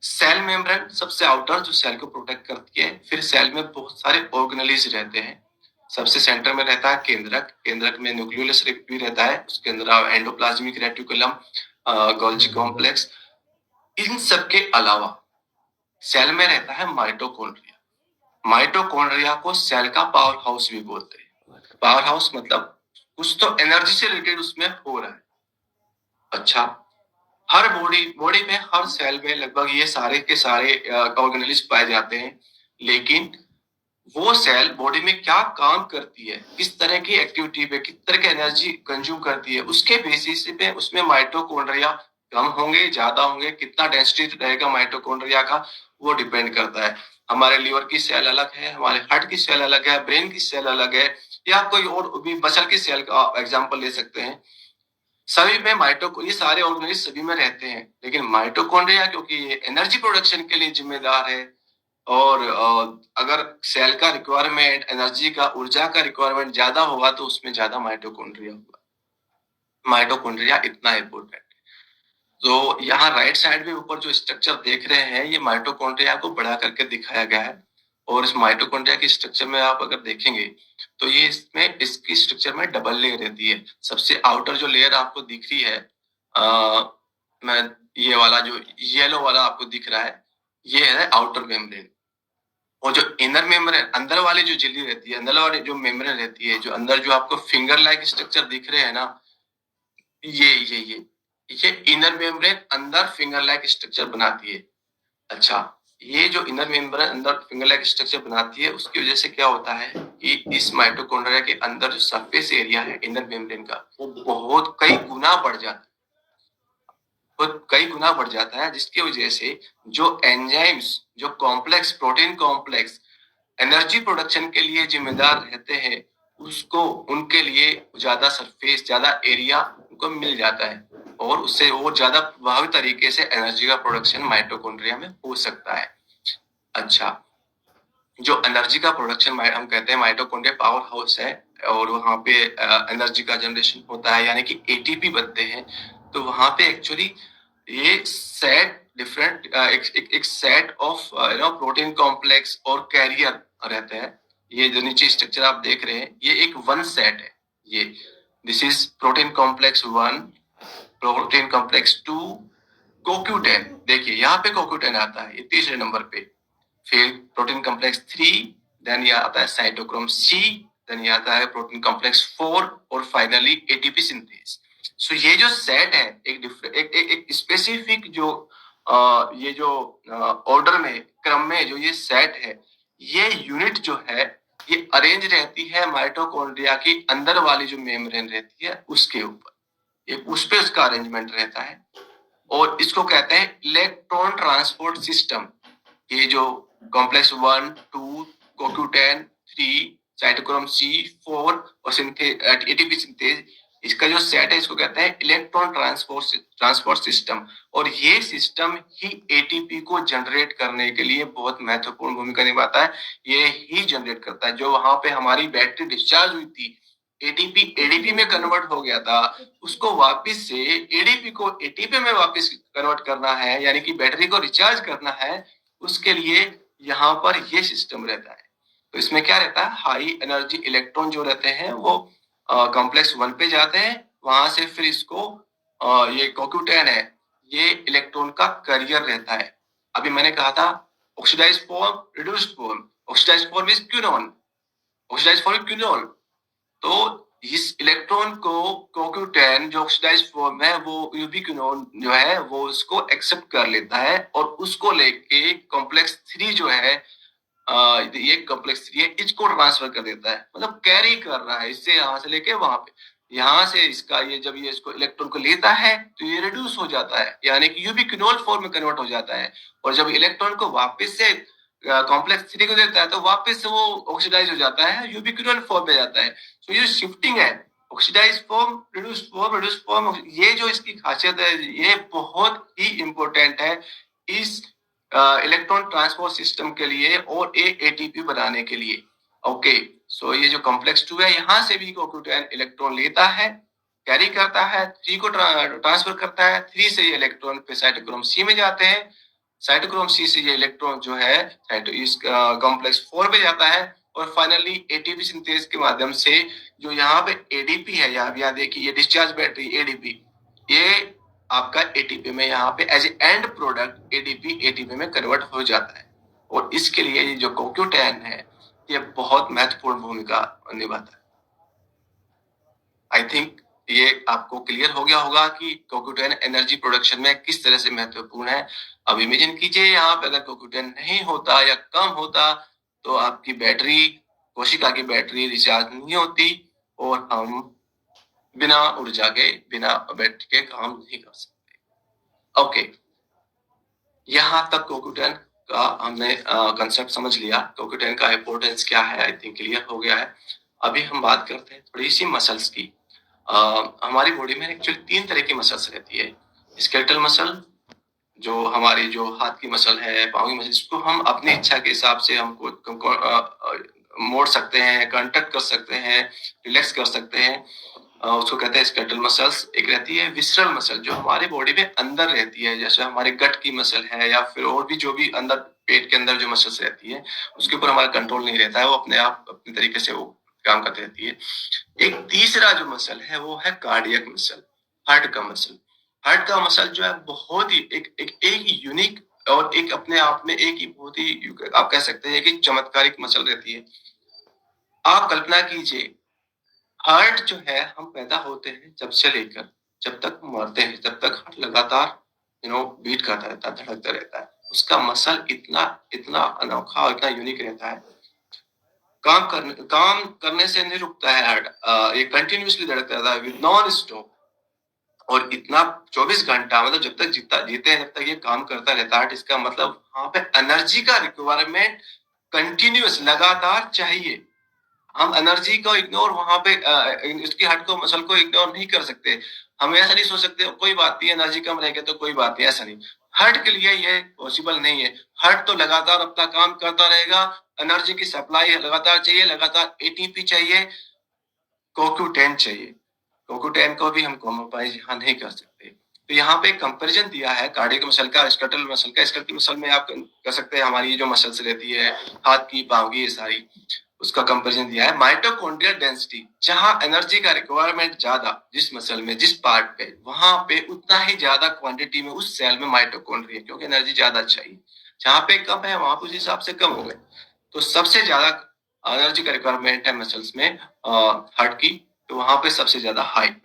Speaker 3: सेल मेम्ब्रेन सबसे आउटर जो सेल को प्रोटेक्ट करती है। फिर सेल में बहुत सारे ऑर्गेनेल्स रहते हैं। सबसे सेंटर में रहता है केंद्रक, केंद्रक में न्यूक्लियोलस भी रहता है, उसके अंदर एंडोप्लाज्मिक रेटिकुलम, गोल्गी कॉम्प्लेक्स। इन सब के अलावा सेल में रहता है माइटोकॉन्ड्रिया। माइटोकॉन्ड्रिया को सेल का पावर हाउस भी बोलते हैं। पावर हाउस मतलब कुछ तो एनर्जी से रिलेटेड उसमें हो रहा है। अच्छा, हर बॉडी में हर सेल में लगभग ये सारे के सारे ऑर्गेनेल्स पाए जाते हैं, लेकिन वो सेल बॉडी में क्या काम करती है, किस तरह की एक्टिविटी पे, किस तरह की एनर्जी कंज्यूम करती है, उसके बेसिस पे उसमें माइटोकॉन्ड्रिया कम होंगे, ज्यादा होंगे, कितना डेंसिटी रहेगा माइटोकॉन्ड्रिया का, वो डिपेंड करता है। हमारे लीवर की सेल अलग है, हमारे हार्ट की सेल अलग है, ब्रेन की सेल अलग है, या कोई और भी मसल की सेल का एग्जाम्पल ले सकते हैं। सभी में ये सारे ऑर्गेनेल्स सभी में रहते हैं, लेकिन माइटोकॉन्ड्रिया क्योंकि ये एनर्जी प्रोडक्शन के लिए जिम्मेदार है, और अगर सेल का रिक्वायरमेंट, एनर्जी का, ऊर्जा का रिक्वायरमेंट ज्यादा होगा तो उसमें ज्यादा माइटोकॉन्ड्रिया होगा। माइटोकॉन्ड्रिया इतना इंपॉर्टेंट है। तो यहाँ राइट साइड में ऊपर जो स्ट्रक्चर देख रहे हैं, ये माइटोकॉन्ड्रिया को बड़ा करके दिखाया गया है। और इस माइटोकॉन्ड्रिया की स्ट्रक्चर में आप अगर देखेंगे तो ये इसमें इसकी स्ट्रक्चर में डबल लेयर रहती है। सबसे आउटर जो लेयर आपको दिख रही है, मैं ये वाला जो येलो वाला आपको दिख रहा है, ये है आउटर मेम्ब्रेन। और जो इनर मेम्ब्रेन, अंदर वाली जो झिल्ली रहती है, अंदर वाली जो मेम्ब्रेन रहती है, जो अंदर जो आपको फिंगर लाइक स्ट्रक्चर दिख रहे हैं ना, ये इनर मेम्ब्रेन अंदर फिंगर लाइक स्ट्रक्चर बनाती है। अच्छा, ये जो इनर मेम्ब्रेन अंदर फिंगर लाइक स्ट्रक्चर बनाती है, उसकी वजह से क्या होता है कि इस माइटोकॉन्ड्रिया के अंदर जो सरफेस एरिया है इनर मेम्ब्रेन का, वो बहुत कई गुना बढ़ जाता है, कई गुना बढ़ जाता है, जिसकी वजह से जो एंजाइम्स, जो complex, protein complex energy production के लिए जिम्मेदार रहते हैं, उसको, उनके लिए ज्यादा सरफेस, ज्यादा एरिया उनको मिल जाता है और उससे और ज्यादा प्रभावी तरीके से एनर्जी का प्रोडक्शन माइटोकॉन्ड्रिया में हो सकता है। अच्छा, जो एनर्जी का प्रोडक्शन हम कहते हैं माइटोकॉन्ड्रिया पावर हाउस है और वहाँ पे एनर्जी का जनरेशन होता है यानी कि एटीपी बनते हैं। तो वहाँ पे एक्चुअली ये सेट डिफरेंट एक सेट ऑफ प्रोटीन कॉम्प्लेक्स और कैरियर रहते हैं। ये जो नीचे स्ट्रक्चर आप देख रहे हैं ये एक वन सेट है। ये this is protein complex 1, protein complex 2, CoQ10। देखिए यहाँ पे CoQ10 आता है, ये तीसरे नंबर पे। फिर प्रोटीन कॉम्प्लेक्स 3, देन ये आता है साइटोक्रोम C, देन ये आता है प्रोटीन कॉम्प्लेक्स 4 और फाइनली एटीपी सिंथेज। सो ये जो सेट है एक स्पेसिफिक जो ये जो ऑर्डर में क्रम में जो ये सेट है, ये यूनिट जो है ये अरेंज रहती है माइटोकॉन्ड्रिया की अंदर वाली जो मेम्ब्रेन रहती है उसके ऊपर, ये उस पे उसका अरेंजमेंट रहता है और इसको कहते हैं इलेक्ट्रॉन ट्रांसपोर्ट सिस्टम। ये जो कॉम्प्लेक्स 1, 2, CoQ10, 3, साइटोक्रोम C, 4 और एटीपी सिंथेज, इसका जो सेट है इसको कहते हैं इलेक्ट्रॉन ट्रांसपोर्ट सिस्टम। और ये सिस्टम ही एटीपी को जनरेट करने के लिए बहुत महत्वपूर्ण भूमिका निभाता है। ये ही जनरेट करता है। जो वहां पे हमारी बैटरी डिस्चार्ज हुई थी, एटीपी एडीपी में कन्वर्ट हो गया था, उसको वापस से एडीपी को एटीपी में वापस कन्वर्ट करना है, यानी कि बैटरी को रिचार्ज करना है, उसके लिए यहाँ पर ये सिस्टम रहता है। तो इसमें क्या रहता है, हाई एनर्जी इलेक्ट्रॉन जो रहते हैं वो कॉम्प्लेक्स 1 पे जाते हैं, वहां से फिर इसको ये CoQ10 है, ये इलेक्ट्रॉन का कैरियर रहता है। अभी मैंने कहा था oxidised form, reduced form. Oxidised form is quinone, oxidised form quinol. तो इस इलेक्ट्रॉन को CoQ10 जो ऑक्सीडाइज्ड फॉर्म है वो यूबिक्विनोन जो है वो उसको एक्सेप्ट कर लेता है और उसको लेके कॉम्प्लेक्स 3 जो है ये कॉम्प्लेक्स 3 है, इसको ट्रांसफर कर देता है, मतलब कैरी कर रहा है इससे, यहाँ से लेके वहां पे। यहाँ से इसका ये जब ये इसको इलेक्ट्रॉन को लेता है तो ये रिड्यूस हो जाता है, यानी कि यूबिक्विनोल फॉर्म में कन्वर्ट हो जाता है। और जब इलेक्ट्रॉन को वापस से कॉम्प्लेक्स 3 को देता है तो वापस से वो ऑक्सीडाइज हो जाता है, यूबिक्विनोल फॉर्म में जाता है। तो ये शिफ्टिंग है, oxidise form, reduced form, reduced form, ये जो इसकी खासियत है ये बहुत ही इंपॉर्टेंट है इस इलेक्ट्रॉन ट्रांसपोर्ट सिस्टम के लिए और एटीपी बनाने के लिए। ओके, सो ये जो कॉम्प्लेक्स 2 है यहाँ से भी CoQ10 इलेक्ट्रॉन लेता है, कैरी करता है, 3 को ट्रांसफर करता है, 3 से ये इलेक्ट्रॉन पे साइटोक्रोम C में जाते हैं, साइटोक्रोम C से ये इलेक्ट्रॉन जो है इस कॉम्प्लेक्स 4 पे जाता है और फाइनली एटीपी सिंथेज के माध्यम से जो यहाँ पे एडीपी है, यहाँ देखिए ये डिस्चार्ज बैटरी एडीपी, ये आपका एटीपी में यहाँ पे एज एंड प्रोडक्ट एटीपी में कन्वर्ट हो जाता है। और इसके लिए ये जो CoQ10 है ये बहुत महत्वपूर्ण भूमिका निभाता है। आई थिंक ये आपको क्लियर हो गया होगा कि CoQ10 एनर्जी प्रोडक्शन में किस तरह से महत्वपूर्ण है। अब इमेजिन कीजिए यहाँ पे अगर CoQ10 नहीं होता या कम होता तो आपकी बैटरी, कोशिका की बैटरी रिचार्ज नहीं होती और हम बिना ऊर्जा के, बिना बैटरी के काम नहीं कर सकते। ओके, यहाँ तक CoQ10 का हमने कंसेप्ट समझ लिया, CoQ10 का इंपॉर्टेंस क्या है आई थिंक क्लियर हो गया है। अभी हम बात करते हैं थोड़ी सी मसल्स की। हमारी बॉडी में एक्चुअली 3 तरह की मसल्स रहती है। स्केलेटल मसल जो हमारी जो हाथ की मसल है, पाँव की मसल, इसको हम अपनी इच्छा के हिसाब से हमको मोड़ सकते हैं, कॉन्ट्रैक्ट कर सकते हैं, रिलैक्स कर सकते हैं, उसको कहते हैं स्केलेटल मसल्स। एक रहती है विसरल मसल जो हमारी बॉडी में अंदर रहती है, जैसे हमारे गट की मसल है या फिर और भी जो भी अंदर पेट के अंदर जो मसल्स रहती है उसके ऊपर हमारा कंट्रोल नहीं रहता है, वो अपने आप अपने तरीके से वो काम करती रहती है। एक तीसरा जो मसल है वो है कार्डियक मसल, हार्ट का मसल। हार्ट का मसल जो है बहुत ही एक यूनिक और एक अपने आप में एक ही बहुत ही, आप कह सकते हैं कि चमत्कारिक मसल रहती है। आप कल्पना कीजिए हार्ट जो है, हम पैदा होते हैं जब से लेकर जब तक मरते हैं तब तक हार्ट लगातार बीट करता रहता है, धड़कता रहता है। उसका मसल इतना अनोखा और इतना यूनिक रहता है, काम करने से नहीं रुकता है हार्ट, ये कंटिन्यूअसली धड़कता रहता है नॉन स्टॉप। और इतना 24 घंटा, मतलब जब तक जीते हैं तब तक ये काम करता रहता है। इसका मतलब वहां पे एनर्जी का रिक्वायरमेंट कंटिन्यूअस लगातार चाहिए। हम एनर्जी को इग्नोर वहां पे इसकी हार्ट को मसल को इग्नोर नहीं कर सकते। हम ऐसा नहीं सोच सकते कोई बात नहीं, एनर्जी कम रहेगी तो कोई बात नहीं, ऐसा नहीं। हार्ट के लिए ये पॉसिबल नहीं है। हार्ट तो लगातार अपना काम करता रहेगा, एनर्जी की सप्लाई लगातार चाहिए, लगातार एटीपी चाहिए, CoQ10 चाहिए। CoQ10 को भी हम कॉम्प्रोमाइज यहाँ नहीं कर सकते। तो यहाँ पे कंपैरिजन दिया है कार्डियक मसल का, स्केलेटल मसल का। स्केलेटल मसल में आप कर सकते हैं हमारी ये जो मसल्स रहती है हाथ की, पाँव की, ये सारी, उसका कंपैरिजन दिया है। माइटोकॉन्ड्रियल डेंसिटी, जहां एनर्जी का रिक्वायरमेंट ज्यादा, जिस मसल में, जिस पार्ट पे, वहां पे उतना ही ज्यादा क्वांटिटी में उस सेल में माइटोकॉन्ड्रिया, क्योंकि एनर्जी ज्यादा चाहिए। जहां पे कम है वहां पे उस हिसाब से कम हो गए। तो सबसे ज्यादा एनर्जी का रिक्वायरमेंट है मसल्स में हार्ट की, तो वहां पे सबसे ज्यादा हाई।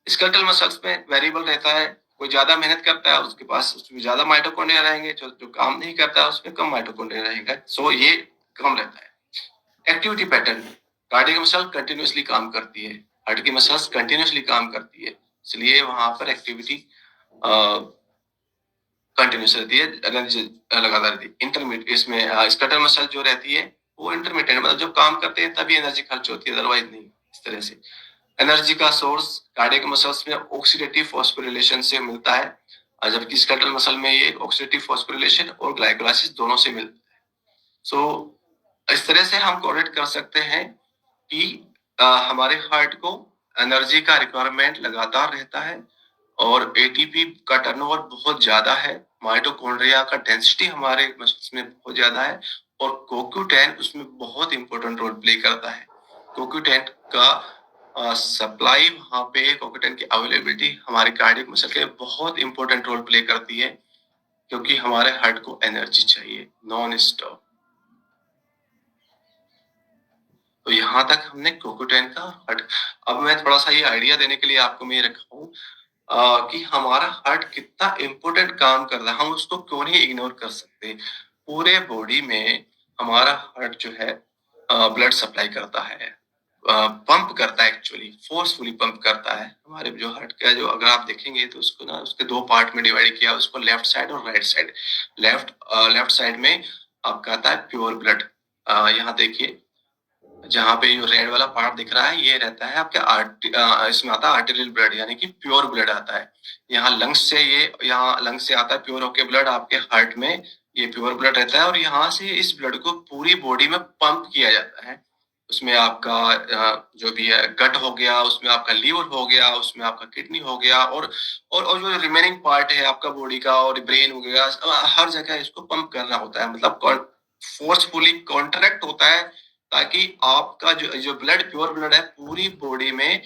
Speaker 3: स्केलेटल मसल्स में वेरिएबल रहता है, कोई ज्यादा मेहनत करता है उसके पास उसमें ज्यादा माइटोकॉन्ड्रिया रहेंगे, जो काम नहीं करता है उसमें कम माइटोकॉन्ड्रिया रहेगा। सो ये कम रहता है। Activity pattern, cardiac muscle continuously काम करती है, हार्ट की मसल्स कंटिन्यूअसली काम करती है, इसलिए वहां पर एक्टिविटी कंटिन्यूस रहती है, एनर्जी लगातार रहती है। इंटरमीडिएट इसमें स्केलेटल मसल जो रहती है वो इंटरमीडिएट, मतलब जब काम करते हैं तभी एनर्जी खर्च होती है, अदरवाइज नहीं। इस तरह से एनर्जी का सोर्स कार्डियक मसल्स में ऑक्सीडेटिव फॉस्फोरिलेशन से मिलता है, जबकि स्केलेटल मसल में ये ऑक्सीडेटिव फॉस्फोरिलेशन और ग्लाइकोलाइसिस दोनों से मिलता है। सो इस तरह से हम कोरिलेट कर सकते हैं कि हमारे हार्ट को एनर्जी का रिक्वायरमेंट लगातार रहता है और एटीपी का टर्नओवर बहुत ज्यादा है, माइटोकॉन्ड्रिया का डेंसिटी हमारे मसल्स में बहुत ज्यादा है, और CoQ10 उसमें बहुत इंपॉर्टेंट रोल प्ले करता है। CoQ10 का सप्लाई, वहां पे CoQ10 की अवेलेबिलिटी हमारे कार्डियक मसल के बहुत इंपॉर्टेंट रोल प्ले करती है, क्योंकि हमारे हार्ट को एनर्जी चाहिए नॉन स्टॉप। तो यहाँ तक हमने CoQ10 का हार्ट। अब मैं थोड़ा सा ये आइडिया देने के लिए आपको मैं रखा हूँ कि हमारा हार्ट कितना इम्पोर्टेंट काम कर रहा है, हम उसको क्यों नहीं इग्नोर कर सकते। पूरे बॉडी में हमारा हार्ट जो है ब्लड सप्लाई करता है, पंप करता है, एक्चुअली फोर्सफुली पंप करता है। हमारे जो हार्ट का जो, अगर आप देखेंगे तो उसको ना उसके दो पार्ट में डिवाइड किया, उसको लेफ्ट साइड और राइट साइड। लेफ्ट साइड में आपका आता है प्योर ब्लड, यहाँ देखिए जहाँ पे जो रेड वाला पार्ट दिख रहा है ये रहता है आपके इसमें आता है आर्टेरियल ब्लड, यानी कि प्योर ब्लड आता है। यहाँ लंग्स से यहाँ लंग्स से आता है प्योर होके ब्लड आपके हार्ट में, ये प्योर ब्लड रहता है, और यहाँ से इस ब्लड को पूरी बॉडी में पंप किया जाता है। उसमें आपका जो भी है गट हो गया, उसमें आपका लीवर हो गया, उसमें आपका किडनी हो गया, और जो रिमेनिंग पार्ट है आपका बॉडी का, और ब्रेन हो गया, हर जगह इसको पंप करना होता है, मतलब फोर्सफुली कॉन्ट्रैक्ट होता है, ताकि आपका जो ब्लड, प्योर ब्लड है, पूरी बॉडी में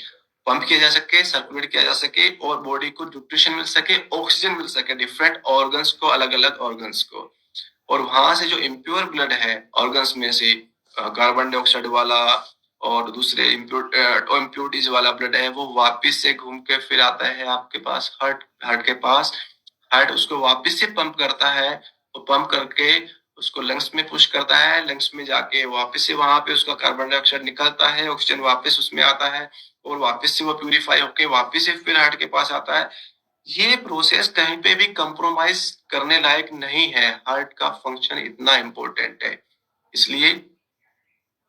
Speaker 3: पंप किया जा सके, सर्कुलेट किया जा सके, और बॉडी को न्यूट्रिशन मिल सके, ऑक्सीजन मिल सके डिफरेंट ऑर्गन्स को, अलग अलग ऑर्गन्स को। और वहां से जो इम्प्योर ब्लड है ऑर्गन्स में से कार्बन डाइऑक्साइड वाला और दूसरे इम्प्योरिटीज वाला ब्लड है, वो वापस से घूम के फिर आता है आपके पास हार्ट के पास। हार्ट उसको वापस से पंप करता है, और पंप करके उसको लंग्स में पुश करता है, लंग्स में जाके वापस से वहां पे उसका कार्बन डाइऑक्साइड निकलता है, ऑक्सीजन वापस उसमें आता है, और वापस से वो प्यूरिफाई होके वापस से फिर हार्ट के पास आता है। ये प्रोसेस कहीं पे भी कंप्रोमाइज करने लायक नहीं है, हार्ट का फंक्शन इतना इम्पोर्टेंट है, इसलिए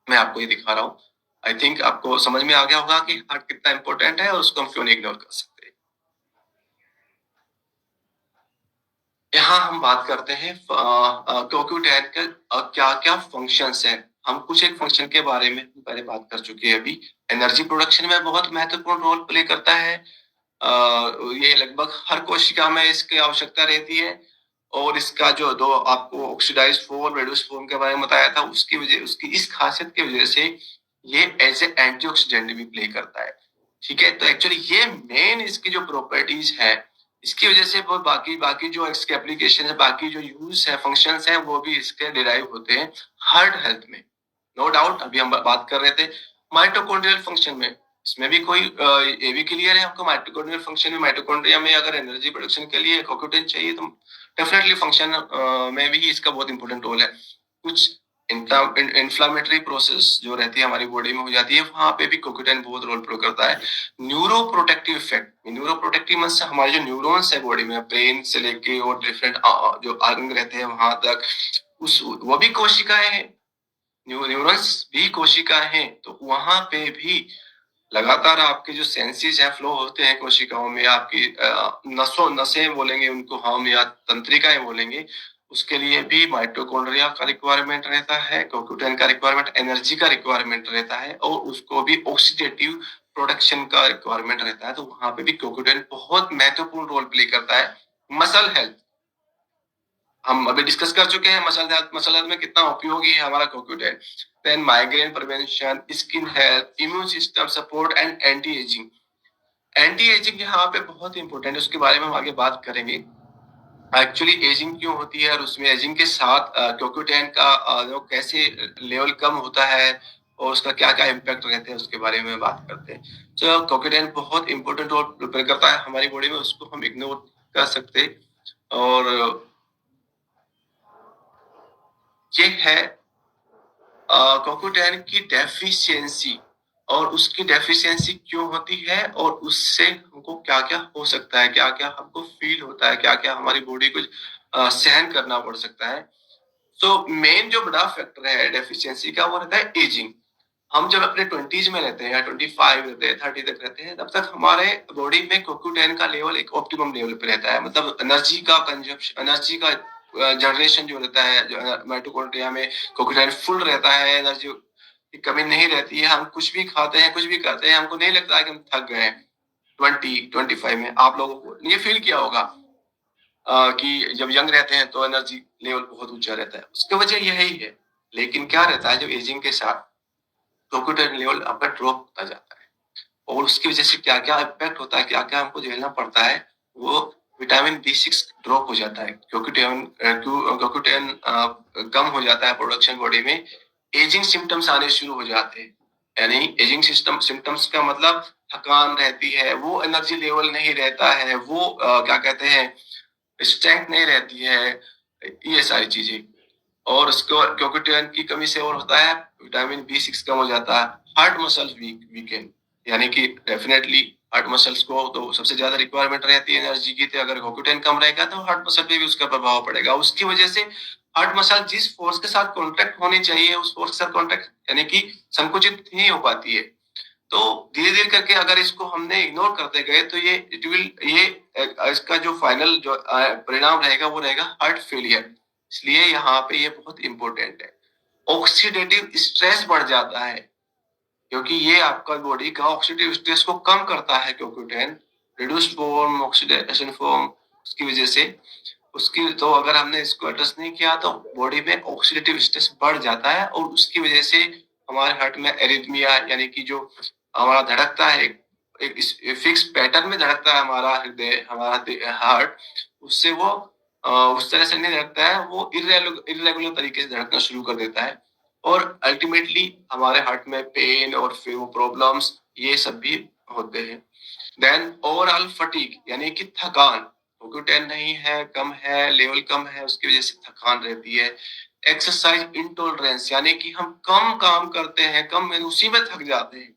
Speaker 3: मैं आपको ये दिखा रहा हूँ। आई थिंक आपको समझ में आ गया होगा कि हार्ट कितना इम्पोर्टेंट है और उसको हम क्यों नहीं इग्नोर कर सकते। यहाँ हम बात करते हैं CoQ10 के क्या क्या फंक्शंस हैं। हम कुछ एक फंक्शन के बारे में पहले बात कर चुके हैं अभी। एनर्जी प्रोडक्शन में बहुत महत्वपूर्ण रोल प्ले करता है, ये लगभग हर कोशिका में इसकी आवश्यकता रहती है, और इसका जो दो आपको ऑक्सीडाइज्ड फॉर्म, रेड्यूस्ड फॉर्म के बारे में बताया था, उसकी इस खासियत की वजह से ये एज ए एंटीऑक्सीडेंट भी प्ले करता है। ठीक है, तो एक्चुअली ये मेन इसकी जो प्रॉपर्टीज है, इसकी वजह से वो बाकी बाकी जो इसके एप्लीकेशन है, बाकी जो यूज है, फंक्शंस है, वो भी इसके डिराइव होते हैं हार्ट हेल्थ में, नो डाउट। अभी हम बात कर रहे थे माइटोकॉन्ड्रियल फंक्शन में, इसमें भी कोई ये भी क्लियर है आपको। माइटोकॉन्ड्रियल फंक्शन में, माइटोकॉन्ड्रिया में अगर एनर्जी प्रोडक्शन के लिए CoQ10 चाहिए, तो डेफिनेटली फंक्शन में भी इसका बहुत इंपॉर्टेंट रोल है। कुछ इन्फ्लामेटरी प्रोसेस जो रहती है हमारी बॉडी में हो जाती है, वहां पे भी CoQ10 बहुत रोल प्ले करता है। Neuro protective effect, neuro protective means हमारे जो न्यूरॉन्स है बॉडी में, ब्रेन से लेके और डिफरेंट जो अंग रहते हैं वहां तक, वो भी कोशिकाएं हैं, न्यूरॉन्स भी कोशिकाएं हैं, तो वहां पे भी लगातार आपके जो सेंसेस है फ्लो होते हैं कोशिकाओं में, आपकी नसें बोलेंगे उनको हम, या तंत्रिकाएं बोलेंगे, उसके लिए भी माइटोकॉन्ड्रिया का रिक्वायरमेंट रहता है, CoQ10 का रिक्वायरमेंट, एनर्जी का रिक्वायरमेंट रहता है, और उसको भी ऑक्सीडेटिव प्रोडक्शन का रिक्वायरमेंट रहता है। तो वहां पे भी CoQ10 बहुत महत्वपूर्ण रोल प्ले करता है। मसल हेल्थ हम अभी डिस्कस कर चुके हैं, मसल हेल्थ में कितना उपयोगी है हमारा CoQ10। Then migraine prevention, skin health, immune system support and anti ageing. Anti ageing यहाँ पे बहुत इंपॉर्टेंट है, उसके बारे में हम आगे बात करेंगे। एक्चुअली एजिंग क्यों होती है और उसमें एजिंग के साथ CoQ10 का जो कैसे लेवल कम होता है और उसका क्या क्या इम्पैक्ट रहते हैं, उसके बारे में बात करते हैं। तो CoQ10 बहुत इंपॉर्टेंट रोल प्ले करता है हमारी बॉडी में, उसको हम इग्नोर कर सकते। और ये है CoQ10 की डेफिशिएंसी, और उसकी डेफिशिएंसी क्यों होती है और उससे हमको क्या क्या हो सकता है, क्या क्या हमको फील होता है, क्या क्या हमारी बॉडी को सहन करना पड़ सकता है। तो मेन जो बड़ा फैक्टर है डेफिशिएंसी का वो रहता है एजिंग। हम जब अपने 20s में रहते हैं या 25 रहते हैं, 30 तक रहते हैं, तब तक हमारे बॉडी में CoQ10 का लेवल एक ऑप्टिमम लेवल पे रहता है। मतलब एनर्जी का कंजप्शन, एनर्जी का जनरेशन जो रहता है, जो माइटोकॉन्ड्रिया में CoQ10 फुल रहता है, एनर्जी की कमी नहीं रहती है। हम कुछ भी खाते हैं, कुछ भी करते हैं, हमको नहीं लगता है कि हम थक गए हैं। 25 में आप लोगों को ये फील किया होगा कि जब यंग रहते हैं तो एनर्जी लेवल बहुत ऊंचा रहता है, उसकी वजह यही है। लेकिन क्या रहता है, जब एजिंग के साथ CoQ10 लेवल आपका ड्रॉप होता जाता है, और उसकी वजह से क्या क्या इम्पैक्ट होता है, क्या क्या हमको झेलना पड़ता है, वो विटामिन B6 ड्रॉप हो जाता है, CoQ10 कम हो जाता है प्रोडक्शन बॉडी में, एजिंग सिम्टम्स आने शुरू हो जाते हैं। यानी एजिंग सिम्टम्स का मतलब थकान रहती है, वो एनर्जी लेवल नहीं रहता है, वो क्या कहते हैं, स्ट्रेंथ नहीं रहती है, ये सारी चीजें। और उसको CoQ10 की कमी से और होता है विटामिन B6 कम हो जाता है, हार्ट मसल्स वीकेंड। यानी कि डेफिनेटली हार्ट मसल्स को तो सबसे ज्यादा रिक्वायरमेंट रहती है एनर्जी की, तो अगर CoQ10 कम रहेगा तो हार्ट मसल पे भी उसका प्रभाव पड़ेगा। उसकी वजह से हार्ट मसल जिस फोर्स के साथ कॉन्ट्रैक्ट होनी चाहिए, उस फोर्स के साथ कॉन्ट्रैक्ट यानी कि संकुचित नहीं हो पाती है। तो धीरे धीरे करके अगर इसको हमने इग्नोर करते गए तो ये इसका जो फाइनल जो परिणाम रहेगा वो रहेगा हार्ट फेलियर। इसलिए यहाँ पे ये बहुत इंपॉर्टेंट है। ऑक्सीडेटिव स्ट्रेस बढ़ जाता है, क्योंकि ये आपका बॉडी का ऑक्सीडेटिव स्ट्रेस को कम करता है CoQ10, reduce form oxidation form, उसकी वजह से उसकी, तो अगर हमने इसको एड्रेस नहीं किया तो बॉडी में ऑक्सीडेटिव स्ट्रेस बढ़ जाता है, और उसकी वजह से हमारे हार्ट में एरिथमिया, यानी कि जो हमारा धड़कता है एक फिक्स पैटर्न में धड़कता है हमारा हृदय, हमारा हार्ट, उससे वो उस तरह से नहीं धड़कता है, वो इरेगुलर तरीके से धड़कना शुरू कर देता है, और अल्टीमेटली हमारे हार्ट में पेन और फिर वो प्रॉब्लम्स ये सब भी होते हैं। देन ओवरऑल फटीग, यानी कि थकान, CoQ10 नहीं है, कम है, लेवल कम है, उसकी वजह से थकान रहती है। एक्सरसाइज इंटॉलरेंस, यानी कि हम कम काम करते हैं, कम में उसी में थक जाते हैं,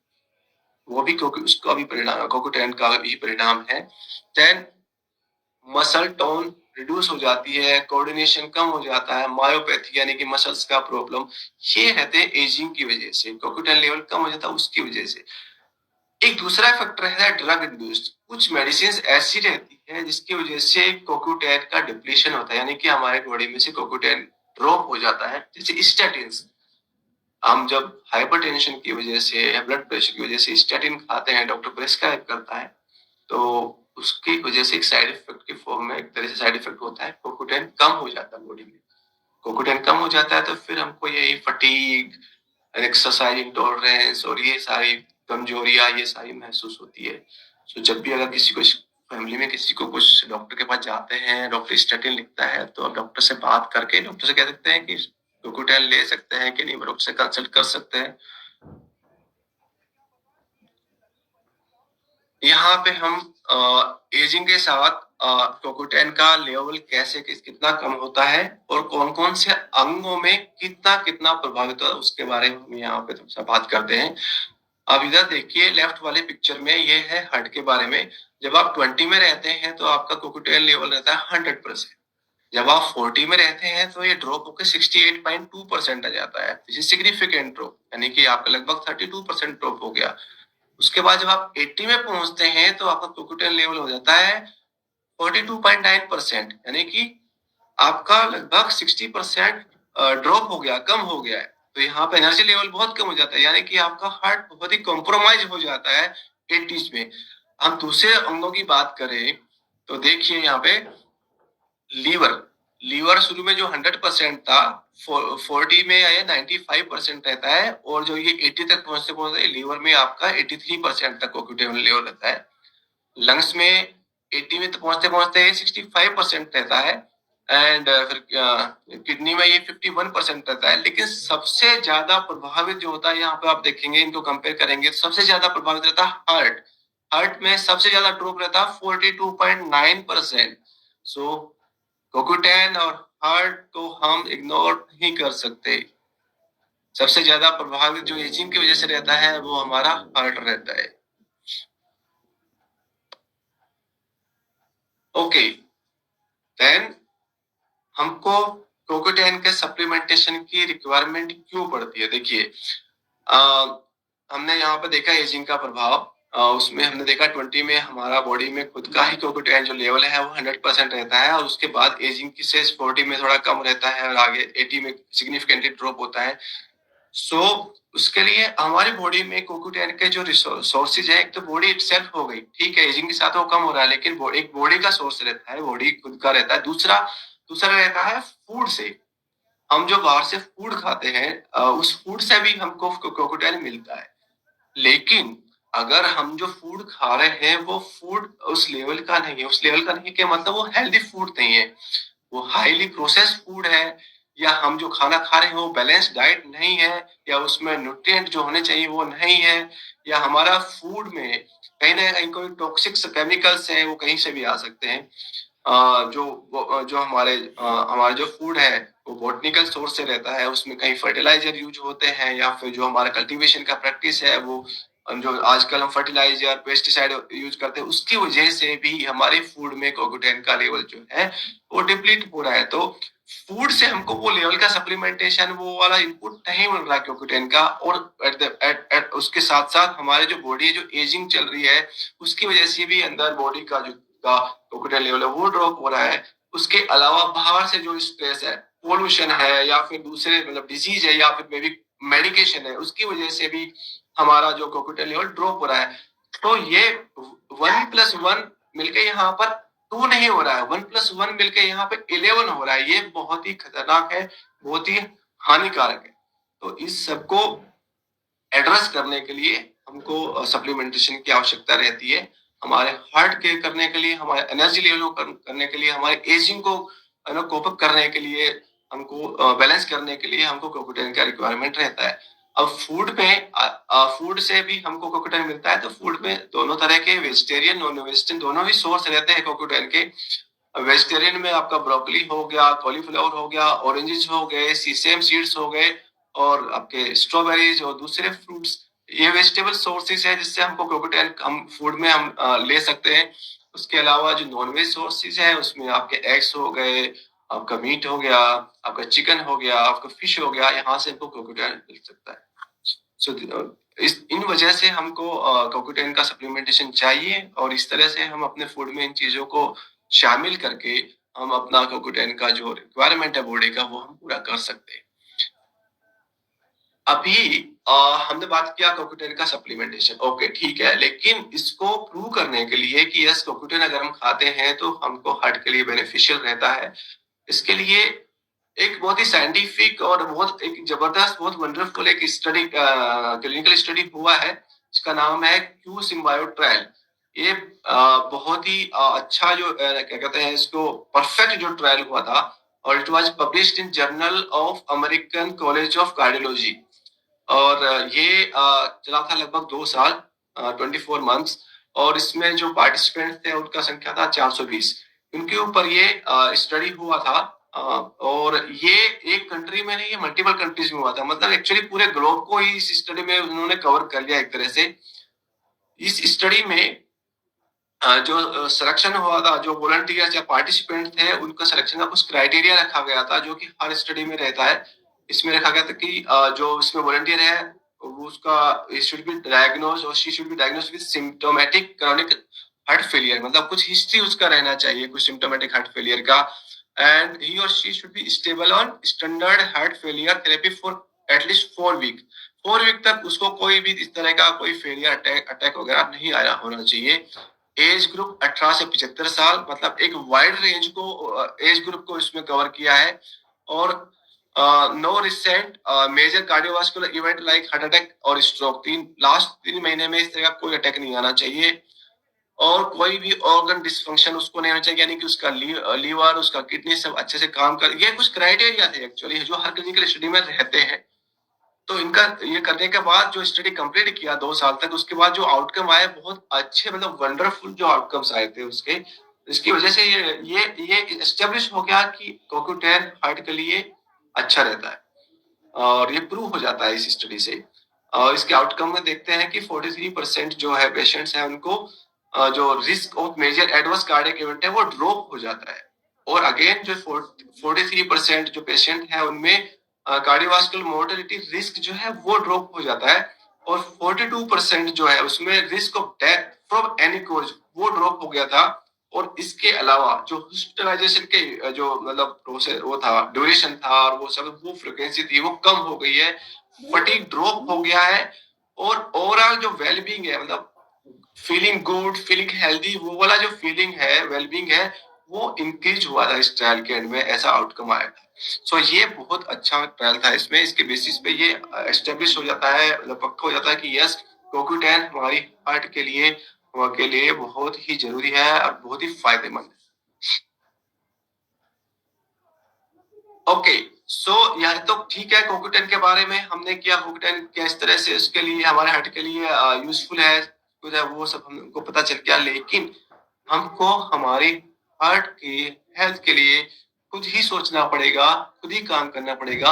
Speaker 3: वो भी क्योंकि उसका भी परिणाम CoQ10 का भी परिणाम है। देन मसल टोन रिड्यूस हो जाती है, कोऑर्डिनेशन कम हो जाता है, मायोपैथी यानी कि मसल्स का प्रॉब्लम, ये रहते हैं एजिंग की वजह से, CoQ10 लेवल कम हो जाता है उसकी वजह से। एक दूसरा फैक्टर है ड्रग इंड्यूस्ड। कुछ मेडिसिन ऐसी रहती है जिसकी वजह से CoQ10 का डिप्लीशन होता है, यानी कि हमारे बॉडी में से CoQ10 ड्रॉप हो जाता है। जैसे स्टैटिन्स, हम जब हाइपरटेंशन की वजह से या ब्लड प्रेशर की वजह से स्टैटिन खाते हैं, डॉक्टर प्रेस्क्राइब करता है, तो उसकी वजह से एक साइड इफेक्ट की फॉर्म में एक तरह से साइड इफेक्ट होता है, CoQ10 कम हो जाता है बॉडी में। CoQ10 कम हो जाता है तो फिर हमको यही फटीग, एक्सरसाइज इंटॉलरेंस और ये सारी कमजोरियां ये सारी महसूस होती है। तो जब भी अगर किसी को फैमिली में किसी को कुछ डॉक्टर के पास जाते हैं, डॉक्टर स्टेटिन लिखता है, तो आप डॉक्टर से बात करके डॉक्टर से कह सकते हैं कि CoQ10 ले सकते हैं कि नहीं, डॉक्टर से कंसल्ट कर सकते हैं। यहाँ पे हम एजिंग के साथ CoQ10 का लेवल कैसे कितना कम होता है और कौन कौन से अंगों में कितना कितना प्रभावित होता है उसके बारे में हम यहाँ पे थोड़ा सा बात करते हैं। अब इधर देखिए लेफ्ट वाले पिक्चर में ये है हार्ट के बारे में। जब आप 20 में रहते हैं तो आपका CoQ10 लेवल रहता है 100%। जब आप 40 में रहते हैं तो ये ड्रॉप होकर 68.2% आ जाता है। सिग्निफिकेंट ड्रॉप, यानी कि आपका लगभग 32% ड्रॉप हो गया। उसके बाद जब आप 80 में पहुंचते हैं तो आपका कोक्यूटेन लेवल हो जाता है 42.9%, यानी कि आपका लगभग 60% ड्रॉप हो गया, कम हो गया है। तो यहाँ पे एनर्जी लेवल बहुत कम हो जाता है, यानी कि आपका हार्ट बहुत ही कॉम्प्रोमाइज हो जाता है 80s में। हम दूसरे अंगों की बात करें तो देखिए यहाँ पे लीवर शुरू में जो 100% था 40 में या 95% रहता है, और जो ये 80 तक पहुंचते पहुंचते लीवर में आपका 83% तक कोक्यूटेन लेवल रहता है। लंग्स में 80 में तो पहुंचते पहुंचते 65% रहता है, एंड फिर किडनी में ये 51% रहता है। लेकिन सबसे ज्यादा प्रभावित जो होता है, यहाँ पे आप देखेंगे, इनको कंपेयर करेंगे तो सबसे ज्यादा प्रभावित रहता है हार्ट में सबसे ज्यादा ड्रॉप रहता है 42.9%। सो कोक्यूटेन और हार्ट को हम इग्नोर नहीं कर सकते। सबसे ज्यादा प्रभावित जो एजिंग की वजह से रहता है वो हमारा हार्ट रहता है। ओके, देन हमको कोक्यूटेन के सप्लीमेंटेशन की रिक्वायरमेंट क्यों पड़ती है? देखिए, हमने यहाँ पे देखा एजिंग का प्रभाव। उसमें हमने देखा 20 में हमारा बॉडी में खुद का ही कोक्यूटेन जो लेवल है वो 100% रहता है, और उसके बाद एजिंग की से 40 में थोड़ा कम रहता है, और आगे 80 में सिग्निफिकेंटली ड्रॉप होता है। सो उसके लिए हमारी बॉडी में कोक्यूटेन के जो सोर्सेज है, एक तो बॉडी इटसेल्फ हो गई, ठीक है, एजिंग के साथ वो कम हो रहा है, लेकिन एक बॉडी का सोर्स रहता है, बॉडी खुद का रहता है। दूसरा रहता है फूड से। हम जो बाहर से फूड खाते हैं उस फूड से भी हमको कोक्यूटेन मिलता है। लेकिन अगर हम जो फूड खा रहे हैं वो फूड उस लेवल का नहीं है, उस लेवल का नहीं के मतलब वो हेल्दी फूड नहीं है, वो हाईली प्रोसेस्ड फूड है, या हम जो खाना खा रहे हैं वो बैलेंस डाइट नहीं है, या उसमें न्यूट्रिएंट जो होने चाहिए वो नहीं है, या हमारा फूड में कहीं ना कहीं कोई टॉक्सिक केमिकल्स हैं, वो कहीं से भी आ सकते हैं। जो हमारे जो फूड है वो बॉटनिकल सोर्स से रहता है, उसमें कहीं फर्टिलाइजर यूज होते हैं, या फिर जो हमारा कल्टीवेशन का प्रैक्टिस है वो जो आजकल हम फर्टिलाइजर पेस्टिसाइड यूज करते हैं उसकी वजह से भी हमारे फूड में कोक्यूटेन का लेवल जो है वो डिप्लीट हो रहा है। तो फूड से हमको वो लेवल का सप्लीमेंटेशन, वो वाला इनपुट नहीं मिल रहा कोक्यूटेन का, और एट उसके साथ साथ हमारे जो बॉडी जो एजिंग चल रही है उसकी वजह से भी अंदर बॉडी का जो कोक्यूटेन लेवल है वो ड्रॉप हो रहा है। उसके अलावा बाहर से जो स्ट्रेस है, पोल्यूशन है, या फिर दूसरे मतलब डिजीज है, या फिर मे बी मेडिकेशन है, उसकी वजह से भी हमारा जो कोक्यूटेन लेवल ड्रॉप हो रहा है। तो ये 1+1 मिलके यहाँ पर 2 नहीं हो रहा है, 1+1 मिलके यहाँ पे 11 हो रहा है। ये बहुत ही खतरनाक है, बहुत ही हानिकारक है। तो इस सबको एड्रेस करने के लिए हमको सप्लीमेंटेशन की आवश्यकता रहती है। हमारे हार्ट के करने के लिए, हमारे एनर्जी लेवल को करने के लिए, हमारे एजिंग को कोप अप करने के लिए, हमको बैलेंस करने के लिए हमको कोक्यूटेन का रिक्वायरमेंट रहता है। अब फूड से भी हमको कोक्यूटेन मिलता है, तो फूड में दोनों तरह के वेजिटेरियन नॉन वेजिटेरियन दोनों ही सोर्स रहते हैं कोक्यूटेन के। वेजिटेरियन में आपका ब्रोकली हो गया, कॉलीफ्लावर हो गया, ऑरेंजेस हो गए, सीसेम सीड्स हो गए, और आपके स्ट्रॉबेरीज और दूसरे फ्रूट्स, ये वेजिटेबल सोर्सेज है जिससे हमको कोक्यूटेन हम फूड में हम ले सकते हैं। उसके अलावा जो नॉन वेज सोर्सेज है उसमें आपके एग्स हो गए, आपका मीट हो गया, आपका चिकन हो गया, आपका फिश हो गया, यहाँ से हमको कोक्यूटेन मिल सकता है। सो इन वजह से हमको कोक्यूटेन का सप्लीमेंटेशन चाहिए, और इस तरह से हम अपने फूड में इन चीजों को शामिल करके हम अपना कोक्यूटेन का जो रिक्वायरमेंट है बॉडी का वो हम पूरा कर सकते हैं। अभी हमने बात किया कोक्यूटेन का सप्लीमेंटेशन, ओके ठीक है, लेकिन इसको प्रूव करने के लिए कि यस कोक्यूटेन अगर हम खाते हैं तो हमको हार्ट के लिए बेनिफिशियल रहता है, इसके लिए एक बहुत ही साइंटिफिक और बहुत एक जबरदस्त, बहुत वंडरफुल एक स्टडी, क्लिनिकल स्टडी हुआ है, इसका नाम है क्यू सिम्बायोट ट्रायल। ये बहुत ही अच्छा जो क्या कहते हैं इसको, परफेक्ट जो ट्रायल हुआ था, और it was published in journal of American college of cardiology, और ये चला था लगभग 2 साल, 24 मंथ्स, और इसमें जो पार्टिसिपेंट थे उनका संख्या था 420। उनके ऊपर ये स्टडी हुआ था, और ये एक कंट्री में नहीं, ये मल्टीपल कंट्रीज में हुआ था, मतलब एक्चुअली पूरे ग्लोब को ही इस स्टडी में उन्होंने कवर कर लिया एक तरह से। इस स्टडी में जो सिलेक्शन हुआ था, जो वॉलंटियर्स या पार्टिसिपेंट थे, उनका सिलेक्शन का कुछ क्राइटेरिया रखा गया था जो कि हर स्टडी में रहता है। इसमें रखा गया था कि जो इसमें वॉलंटियर है उसका शुड बी डायग्नोज और she should be diagnose with symptomatic chronic heart failure, मतलब कुछ हिस्ट्री उसका रहना चाहिए कुछ सिम्टोमेटिक हार्ट फेलियर का, एंड ही और she should be stable on standard heart failure therapy for at least 4 week. 4 week तक उसको कोई भी इस तरह का कोई फेलियर अटैक वगैरह नहीं आया होना चाहिए। एज ग्रुप 18 से 75 साल, मतलब एक वाइड रेंज को एज ग्रुप को इसमें कवर किया है। और no recent major cardiovascular event like heart attack और स्ट्रोक, लास्ट 3 महीने में इस तरह का कोई अटैक नहीं आना चाहिए। और कोई भी ऑर्गन डिसफंक्शन उसको नहीं होना चाहिए, यानी कि उसका लीवर उसका किडनी सब अच्छे से काम कर, ये कुछ क्राइटेरिया थे एक्चुअली जो हर क्लिनिकल स्टडी में रहते हैं। तो इनका ये करने के बाद जो स्टडी कंप्लीट किया 2 साल तक, उसके बाद जो आउटकम आए बहुत अच्छे, मतलब वंडरफुल जो आउटकम्स आए थे उसके, इसकी वजह से ये एस्टेब्लिश हो गया कि CoQ10 हार्ट के लिए अच्छा रहता है, और ये प्रूव हो जाता है इस स्टडी से। और इसके आउटकम में देखते हैं कि 43% जो है पेशेंट्स हैं उनको जो risk of major adverse cardiac event है वो ड्रॉप हो जाता है। और अगेन जो 43% जो पेशेंट है उनमें कार्डियोवास्कुलर मोर्टेलिटी रिस्क जो है वो ड्रॉप हो जाता है। और 42% जो है उसमें risk of death from any cause वो ड्रॉप हो गया था। और इसके अलावा जो हॉस्पिटलाइजेशन के जो मतलब प्रोसेस वो था, ड्यूरेशन था, और वो सब वो फ्रीक्वेंसी थी वो कम हो गई है, फटीग ड्रॉप हो गया है। और ओवरऑल जो वेलबींग है, मतलब फीलिंग गुड, फीलिंग हेल्दी, वो वाला जो फीलिंग है, वेलबींग है, वो इंक्रीज हुआ था इस ट्रायल के एंड में, ऐसा आउटकम आया था। सो ये बहुत अच्छा ट्रायल था। इसमें इसके बेसिस पे ये एस्टेब्लिश हो जाता है, मतलब पक्का हो जाता है कि यस CoQ10 हमारी हार्ट के लिए बहुत ही जरूरी है और बहुत ही फायदेमंद है। ओके, सो यह तो ठीक है, CoQ10 के बारे में हमने किया, CoQ10 किस तरह से उसके लिए हमारे हार्ट के लिए यूजफुल है, वो सब हमको पता चल गया। लेकिन हमको हमारी हार्ट की हेल्थ के लिए खुद ही सोचना पड़ेगा, खुद ही काम करना पड़ेगा।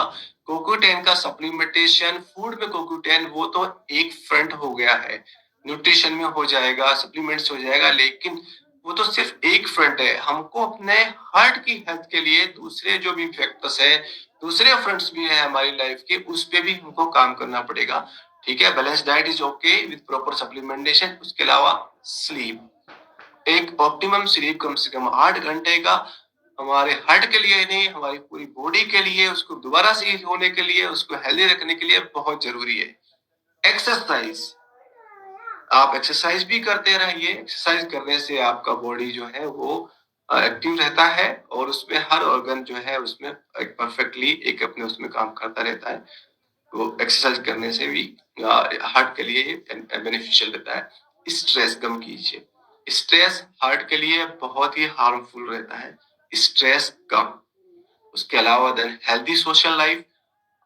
Speaker 3: CoQ10 का सप्लीमेंटेशन फूड में CoQ10 वो तो एक फ्रंट हो गया है, न्यूट्रिशन में हो जाएगा, सप्लीमेंट्स हो जाएगा, लेकिन वो तो सिर्फ एक फ्रंट है। हमको अपने हार्ट की हेल्थ के लिए दूसरे जो भी फैक्टर्स है, दूसरे फ्रंट्स भी है हमारी लाइफ के, उस पे भी हमको काम करना पड़ेगा। ठीक है, balance diet is okay with proper supplementation. उसके अलावा स्लीप, एक ऑप्टिमम स्लीप कम से कम 8 घंटे का हमारे हार्ट के लिए नहीं, हमारी पूरी बॉडी के लिए, उसको दोबारा से होने के लिए, उसको हेल्दी रखने के लिए बहुत जरूरी है। एक्सरसाइज, आप एक्सरसाइज भी करते रहिए। एक्सरसाइज करने से आपका बॉडी जो है वो एक्टिव रहता है, और उसमें हर ऑर्गन जो है उसमें एक परफेक्टली एक अपने उसमें काम करता रहता है। तो एक्सरसाइज करने से भी हार्ट के लिए बेनिफिशियल रहता है। स्ट्रेस कम कीजिए, स्ट्रेस हार्ट के लिए बहुत ही हार्मफुल रहता है, स्ट्रेस कम। उसके अलावा देन हेल्दी सोशल लाइफ,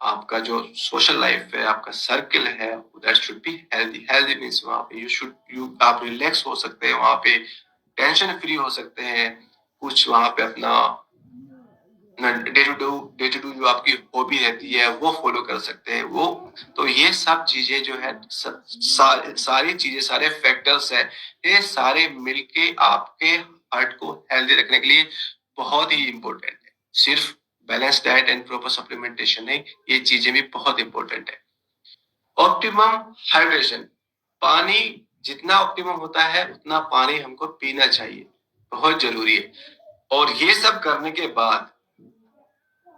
Speaker 3: आपका जो सोशल लाइफ है, आपका सर्कल है, that should be healthy. Healthy means वहां पे आप रिलैक्स हो सकते हैं, वहां पे टेंशन फ्री हो सकते हैं, कुछ वहां पे अपना डे टू डू जो आपकी हॉबी रहती है वो फॉलो कर सकते हैं वो। तो ये सब चीजें जो है सारी चीजें, सारे फैक्टर्स है, ये सारे मिलके आपके हार्ट को हेल्दी रखने के लिए बहुत ही इंपॉर्टेंट है। सिर्फ balance diet and proper supplementation नहीं, ये चीजें भी बहुत इंपॉर्टेंट है। ऑप्टिमम हाइड्रेशन, पानी जितना ऑप्टिमम होता है उतना पानी हमको पीना चाहिए, बहुत जरूरी है। और ये सब करने के बाद,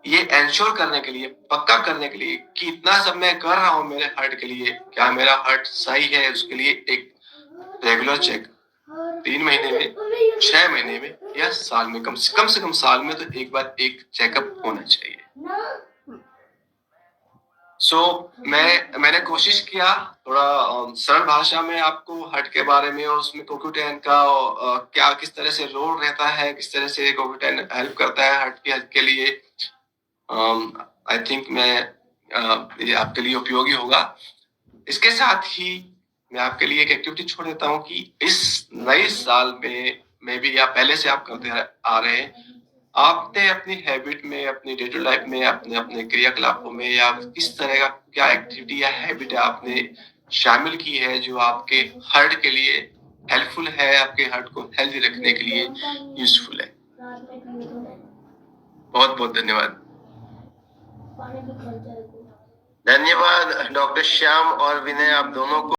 Speaker 3: ये इंश्योर करने के लिए, पक्का करने के लिए कि इतना सब मैं कर रहा हूं मेरे हार्ट के लिए, क्या मेरा हार्ट सही है, उसके लिए एक रेगुलर चेक 3 महीने में, 6 महीने में या साल में, कम से कम साल में तो एक बार एक चेकअप होना चाहिए। मैंने कोशिश किया थोड़ा सरल भाषा में आपको हार्ट के बारे में, और उसमें CoQ10 का क्या किस तरह से रोल रहता है, किस तरह से CoQ10 हेल्प करता है हार्ट की हेल्थ के लिए। आई थिंक ये आपके लिए उपयोगी होगा। इसके साथ ही मैं आपके लिए एक एक्टिविटी छोड़ देता हूँ कि इस नए साल में भी, या पहले से आप करते आ रहे हैं, आपने अपनी हैबिट में, अपनी डे टू लाइफ में, अपने अपने क्रियाकलापों में, या किस तरह का क्या एक्टिविटी या हैबिट आपने शामिल की है जो आपके हार्ट के लिए हेल्पफुल है, आपके हार्ट को हेल्दी रखने के लिए यूजफुल है। बहुत बहुत धन्यवाद।
Speaker 1: धन्यवाद डॉक्टर श्याम और विनय, आप दोनों को।